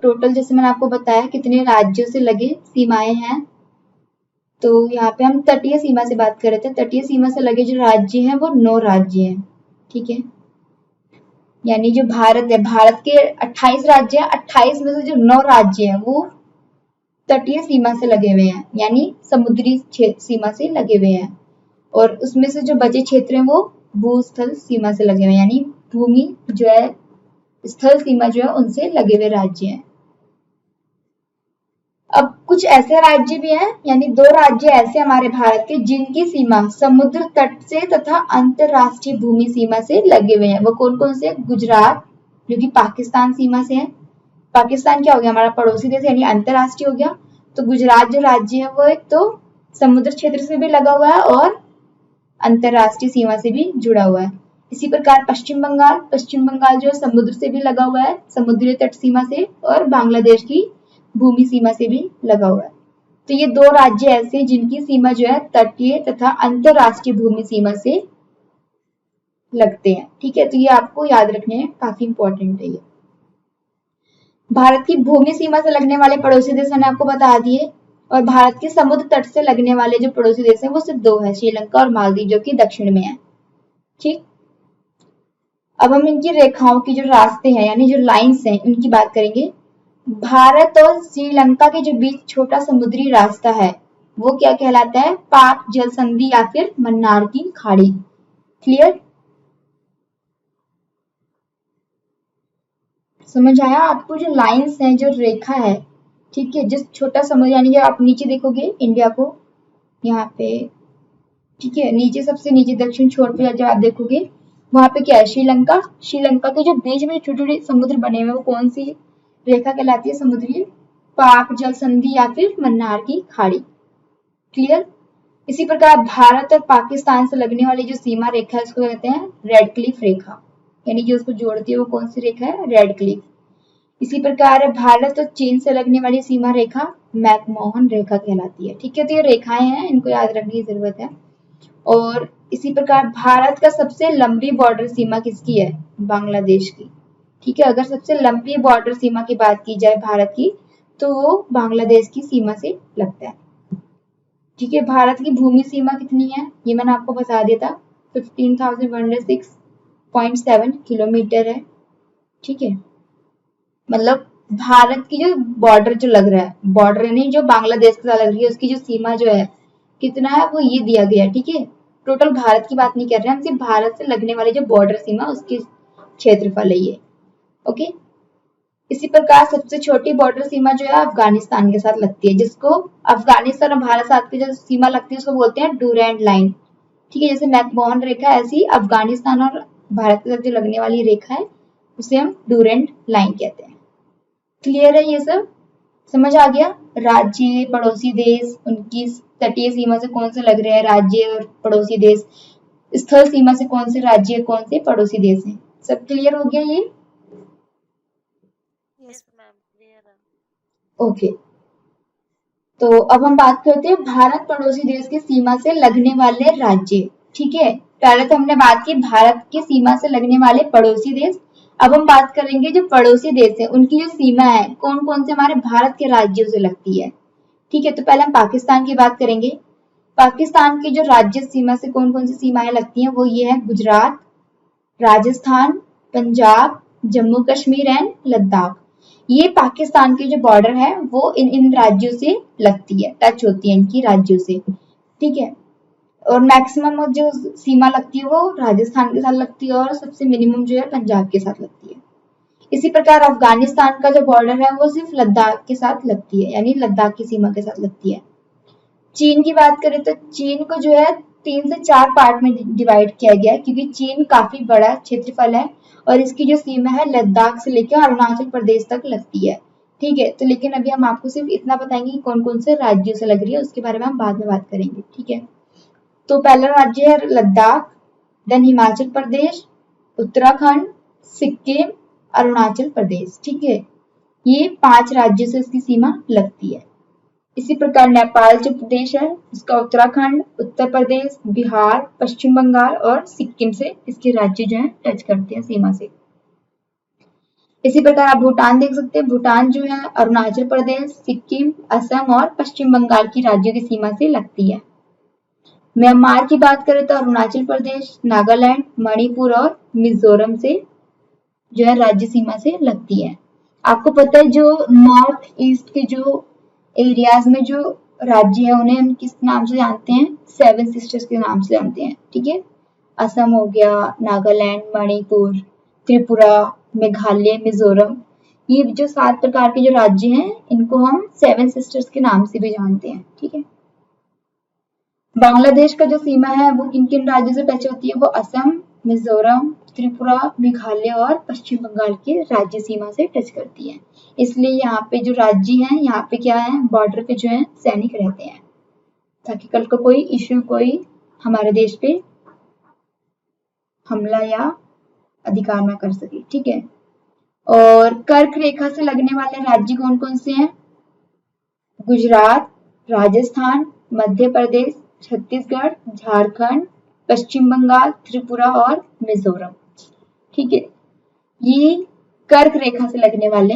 टोटल, जैसे मैंने आपको बताया कितने राज्यों से लगे सीमाएं हैं। तो यहाँ पे हम तटीय सीमा से बात कर रहे थे। तटीय सीमा से लगे जो राज्य हैं वो 9 राज्य हैं, ठीक है। यानी जो भारत है, भारत के 28 राज्य हैं, 28 में से जो 9 राज्य हैं वो तटीय सीमा से लगे हुए हैं, यानी समुद्री सीमा से लगे हुए हैं। और उसमें से जो बचे क्षेत्र हैं वो भूस्थल सीमा से लगे हुए हैं, यानी भूमि जो है, स्थल सीमा जो है उनसे लगे हुए राज्य हैं। अब कुछ ऐसे राज्य भी हैं, यानी 2 राज्य ऐसे हमारे भारत के जिनकी सीमा समुद्र तट से तथा अंतरराष्ट्रीय भूमि सीमा से लगे हुए हैं। वो कौन कौन से? गुजरात जो कि पाकिस्तान सीमा से है। पाकिस्तान क्या हो गया? हमारा पड़ोसी देश, यानी अंतरराष्ट्रीय हो गया। तो गुजरात जो राज्य है वो एक तो समुद्र क्षेत्र से भी लगा हुआ है और अंतरराष्ट्रीय सीमा से भी जुड़ा हुआ है। इसी प्रकार पश्चिम बंगाल जो है समुद्र से भी लगा हुआ है, समुद्री तट सीमा से, और बांग्लादेश की भूमि सीमा से भी लगा हुआ है। तो ये 2 राज्य ऐसे हैं जिनकी सीमा जो है तटीय तथा अंतरराष्ट्रीय भूमि सीमा से लगते हैं, ठीक है। तो ये आपको याद रखने हैं, काफी इंपॉर्टेंट है ये। भारत की भूमि सीमा से लगने वाले पड़ोसी देश मैंने आपको बता दिए, और भारत के समुद्र तट से लगने वाले जो पड़ोसी देश हैं वो सिर्फ 2 है, श्रीलंका और मालदीव, जो कि दक्षिण में है, ठीक। अब हम इनकी रेखाओं की जो रास्ते हैं, यानी जो लाइन्स हैं, इनकी बात करेंगे। भारत और श्रीलंका के जो बीच छोटा समुद्री रास्ता है वो क्या कहलाता है? पाक जल संधि या फिर मन्नार की खाड़ी। क्लियर? समझ आया आपको? जो लाइंस हैं, जो रेखा है, ठीक है, जिस छोटा समुद्र, यानी जब आप नीचे देखोगे इंडिया को यहाँ पे, ठीक है, नीचे सबसे नीचे दक्षिण छोर पे जब आप देखोगे वहां पे क्या है? श्रीलंका। श्रीलंका के जो बीच में छोटे छोटे समुद्र बने हुए वो कौन सी रेखा कहलाती है? समुद्री पाक जल संधि या फिर मन्नार की खाड़ी। क्लियर? इसी प्रकार भारत और पाकिस्तान से लगने वाली जो सीमा रेखा है उसको कहते हैं रेड क्लिफ रेखा, यानी जो उसको जोड़ती है वो कौन सी रेखा है? Red Cliff. इसी प्रकार भारत और चीन से लगने वाली सीमा रेखा मैकमोहन रेखा कहलाती है, ठीक है। तो ये रेखाएं हैं, इनको याद रखने की जरूरत है। और इसी प्रकार भारत का सबसे लंबी बॉर्डर सीमा किसकी है? बांग्लादेश की, ठीक है। अगर सबसे लंबी बॉर्डर सीमा की बात की जाए भारत की तो वो बांग्लादेश की सीमा से लगता है, ठीक है। भारत की भूमि सीमा कितनी है ये मैंने आपको बता दिया था, 15,106.7 किलोमीटर है, ठीक है। मतलब भारत की जो बॉर्डर जो लग रहा है, बॉर्डर नहीं, जो बांग्लादेश के साथ लग रही है उसकी जो सीमा जो है कितना है वो ये दिया गया है, ठीक है। टोटल भारत की बात नहीं कर रहे हैं हम, सिर्फ भारत से लगने वाली जो बॉर्डर सीमा उसकी क्षेत्रफल है ये, ओके। इसी प्रकार सबसे छोटी बॉर्डर सीमा जो है अफगानिस्तान के साथ लगती है, जिसको अफगानिस्तान और भारत साथ की जो सीमा लगती है उसको बोलते हैं डूरेंट लाइन, ठीक है। जैसे मैकमोहन रेखा, ऐसी अफगानिस्तान और भारत के साथ जो लगने वाली रेखा है उसे हम डूरेंट लाइन कहते हैं। क्लियर है ये सब? समझ आ गया? राज्य, पड़ोसी देश, उनकी तटीय सीमा से कौन से लग रहे हैं राज्य और पड़ोसी देश, स्थल सीमा से कौन से राज्य कौन से पड़ोसी देश हैं, सब क्लियर हो गया ये? यस मैम, क्लियर है। ओके। तो अब हम बात करते हैं भारत पड़ोसी देश की सीमा से लगने वाले राज्य, ठीक है। पहले तो हमने बात की भारत की सीमा से लगने वाले पड़ोसी देश, अब हम बात करेंगे जो पड़ोसी देश है उनकी जो सीमा है कौन कौन से हमारे भारत के राज्यों से लगती है, ठीक है। तो पहले हम पाकिस्तान की बात करेंगे। पाकिस्तान की जो राज्य सीमा से कौन कौन सी सीमाएं लगती हैं वो ये है गुजरात, राजस्थान, पंजाब, जम्मू कश्मीर एंड लद्दाख। ये पाकिस्तान की जो बॉर्डर है वो इन राज्यों से लगती है, टच होती है इनकी राज्यों से, ठीक है। और मैक्सिमम जो सीमा लगती है वो राजस्थान के साथ लगती है और सबसे मिनिमम जो है पंजाब के साथ लगती है। इसी प्रकार अफगानिस्तान का जो बॉर्डर है वो सिर्फ लद्दाख के साथ लगती है, यानी लद्दाख की सीमा के साथ लगती है। चीन की बात करें तो चीन को जो है 3 से 4 पार्ट में डिवाइड किया गया है, क्योंकि चीन काफी बड़ा क्षेत्रफल है और इसकी जो सीमा है लद्दाख से लेकर अरुणाचल प्रदेश तक लगती है, ठीक है। तो लेकिन अभी हम आपको सिर्फ इतना बताएंगे कि कौन कौन से राज्यों से लग रही है, उसके बारे में हम बाद में बात करेंगे, ठीक है। तो पहला राज्य है लद्दाख, देन हिमाचल प्रदेश, उत्तराखंड, सिक्किम, अरुणाचल प्रदेश, ठीक है। ये 5 राज्यों से इसकी सीमा लगती है। इसी प्रकार नेपाल जो प्रदेश है उसका उत्तराखंड, उत्तर प्रदेश, बिहार, पश्चिम बंगाल और सिक्किम से इसके राज्य जो है टच करते हैं सीमा से। इसी प्रकार आप भूटान देख सकते हैं। भूटान जो है अरुणाचल प्रदेश, सिक्किम, असम और पश्चिम बंगाल की राज्यों की सीमा से लगती है। म्यांमार की बात करें तो अरुणाचल प्रदेश, नागालैंड, मणिपुर और मिजोरम से जो है राज्य सीमा से लगती है। आपको पता है जो नॉर्थ ईस्ट के जो एरियाज में जो राज्य है उन्हें हम किस नाम से जानते हैं? सेवन सिस्टर्स के नाम से जानते हैं। ठीक है, असम हो गया, नागालैंड, मणिपुर, त्रिपुरा, मेघालय, मिजोरम, ये जो 7 प्रकार के जो राज्य हैं इनको हम सेवन सिस्टर्स के नाम से भी जानते हैं। ठीक है, बांग्लादेश का जो सीमा है वो किन किन राज्यों से टच होती है? वो असम, मिजोरम, त्रिपुरा, मेघालय और पश्चिम बंगाल के राज्य सीमा से टच करती है। इसलिए यहाँ पे जो राज्य हैं यहाँ पे क्या है? बॉर्डर पे जो है सैनिक रहते हैं ताकि कल को कोई इश्यू, कोई हमारे देश पे हमला या अधिकार ना कर सके। ठीक है, और कर्क रेखा से लगने वाले राज्य कौन कौन से हैं? गुजरात, राजस्थान, मध्य प्रदेश, छत्तीसगढ़, झारखंड, पश्चिम बंगाल, त्रिपुरा और मिजोरम। ठीक है, ये कर्क रेखा से लगने वाले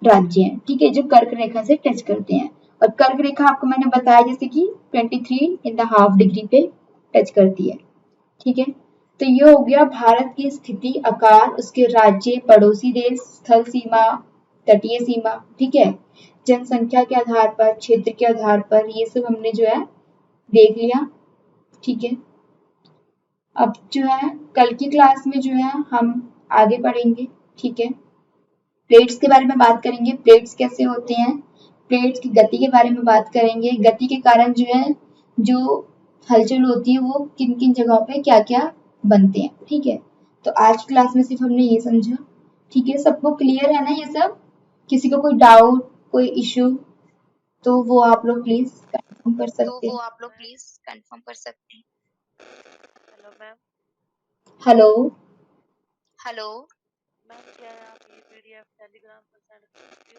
राज्य हैं। ठीक है, जो कर्क रेखा से टच करते हैं। और कर्क रेखा आपको मैंने बताया जैसे कि 23.5 डिग्री पे टच करती है। ठीक है, तो ये हो गया भारत की स्थिति, आकार, उसके राज्य, पड़ोसी देश, स्थल सीमा, तटीय सीमा। ठीक है, जनसंख्या के आधार पर, क्षेत्र के आधार पर, ये सब हमने जो है देख लिया। ठीक है, अब जो है कल की क्लास में जो है हम आगे पढ़ेंगे। ठीक है, प्लेट्स के बारे में बात करेंगे, प्लेट्स कैसे होते हैं, प्लेट्स की गति के बारे में बात करेंगे, गति के कारण जो है जो हलचल होती है वो किन किन जगहों पे क्या क्या बनते हैं। ठीक है, तो आज क्लास में सिर्फ हमने ये समझा। ठीक है, सबको क्लियर है ना ये सब? किसी को कोई डाउट, कोई इश्यू तो वो आप लोग प्लीज कंफर्म कर सकते हैं। Hello ma'am. हेलो, मैम क्या आप ये पीडीएफ टेलीग्राम पर सेंड कर सकती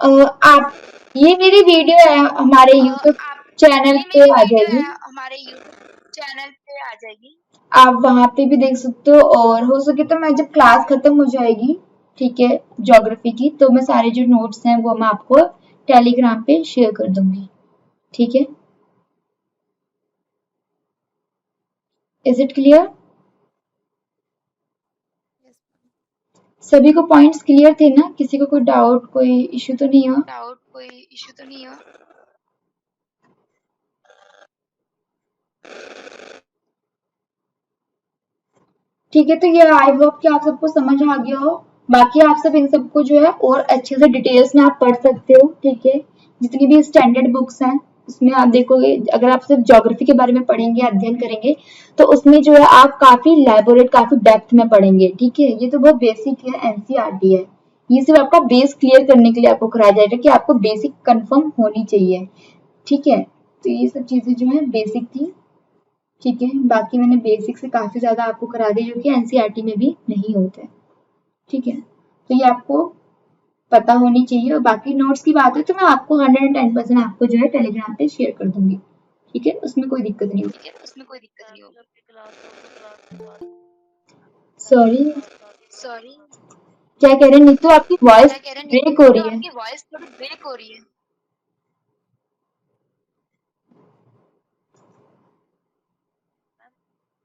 हो? आप ये मेरी वीडियो है हमारे यूट्यूब चैनल पे आ जाएगी, आप वहां पे भी देख सकते हो। और हो सके तो मैं जब क्लास खत्म हो जाएगी, ठीक है, ज्योग्राफी की, तो मैं सारे जो नोट्स हैं वो मैं आपको टेलीग्राम पे शेयर कर दूंगी। ठीक है, is it clear? Yes ma'am. सभी को पॉइंट्स क्लियर थे ना? किसी को कोई डाउट, कोई इश्यू तो नहीं हुआ? ठीक है, तो ये आई होप कि आप सबको समझ आ गया हो। बाकी आप सब इन सबको जो है और अच्छे से डिटेल्स में आप पढ़ सकते हो। ठीक है, जितनी भी स्टैंडर्ड बुक्स हैं उसमें आप देखोगे, अगर आप सिर्फ ज्योग्राफी के बारे में पढ़ेंगे, अध्ययन करेंगे, तो उसमें जो है आप काफी लैबोरेट, काफी डेप्थ में पढ़ेंगे। ठीक है, ये तो बहुत बेसिक है, एनसीईआरटी है। ये सिर्फ आपका बेस क्लियर करने के लिए आपको कराया जाएगा कि आपको बेसिक कंफर्म होनी चाहिए। ठीक है, तो ये सब चीजें जो है बेसिक थी। ठीक है, बाकी मैंने बेसिक से काफी ज्यादा आपको करा दिया जो कि एनसीईआरटी में भी नहीं होते। ठीक है, तो ये आपको पता होनी चाहिए। और बाकी नोट्स की बात है तो मैं आपको 110% आपको जो है टेलीग्राम पे शेयर कर दूंगी। ठीक है, उसमें कोई दिक्कत नहीं होगी। मैम जब भी क्लास हो तो क्लास के साथ टाइम सॉरी, के साथ साथ क्या कह रहे हैं नीतू? आपकी वॉइस ब्रेक हो रही है। मैम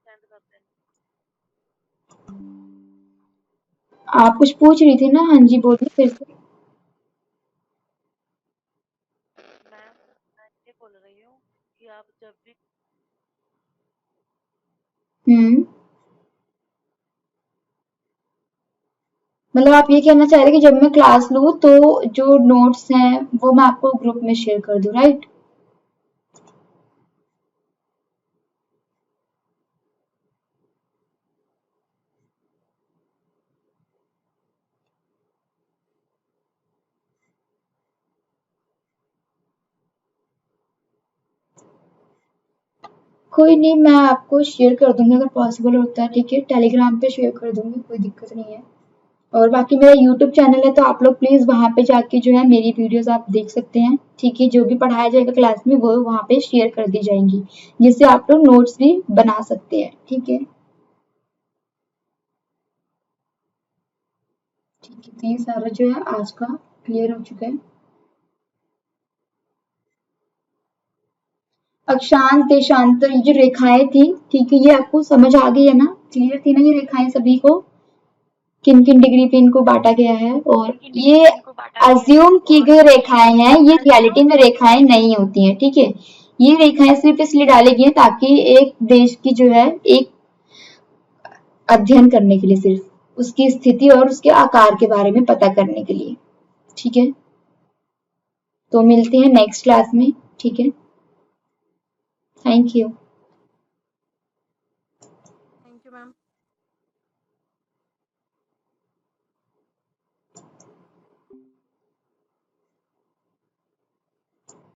सेंड कर देना। आप कुछ पूछ रही थी ना? हाँ जी, बोलिए फिर से। मैम मैं ये बोल रही हूँ कि आप जब भी मतलब आप ये कहना चाह रहे हैं कि जब मैं क्लास लूँ तो जो नोट्स हैं वो मैं आपको ग्रुप में शेयर कर दूँ, राइट? कोई नहीं, मैं आपको शेयर कर दूंगी अगर पॉसिबल होता है। ठीक है, टेलीग्राम पे शेयर कर दूंगी, कोई दिक्कत नहीं है। और बाकी मेरा यूट्यूब चैनल है तो आप लोग प्लीज वहां पे जाके जो है मेरी वीडियोस आप देख सकते हैं। ठीक है, जो भी पढ़ाया जाएगा क्लास में वो वहां पे शेयर कर दी जाएंगी, जिससे आप लोग नोट्स भी बना सकते हैं। ठीक है, ठीक है, तो ये सारा जो है आज का क्लियर हो चुका है। अक्षांश देशांतर ये जो रेखाएं थी, ठीक है, ये आपको समझ आ गई है ना, क्लियर थी ना ये रेखाएं सभी को, किन किन डिग्री पे इनको बांटा गया है। और ये अज्यूम की गई रेखाएं हैं, ये रियलिटी में रेखाएं नहीं होती हैं, ठीक है। ये रेखाएं सिर्फ इसलिए डाली गई हैं ताकि एक देश की जो है एक अध्ययन करने के लिए, सिर्फ उसकी स्थिति और उसके आकार के बारे में पता करने के लिए, ठीक है। तो मिलते हैं नेक्स्ट क्लास में, ठीक है। Thank you.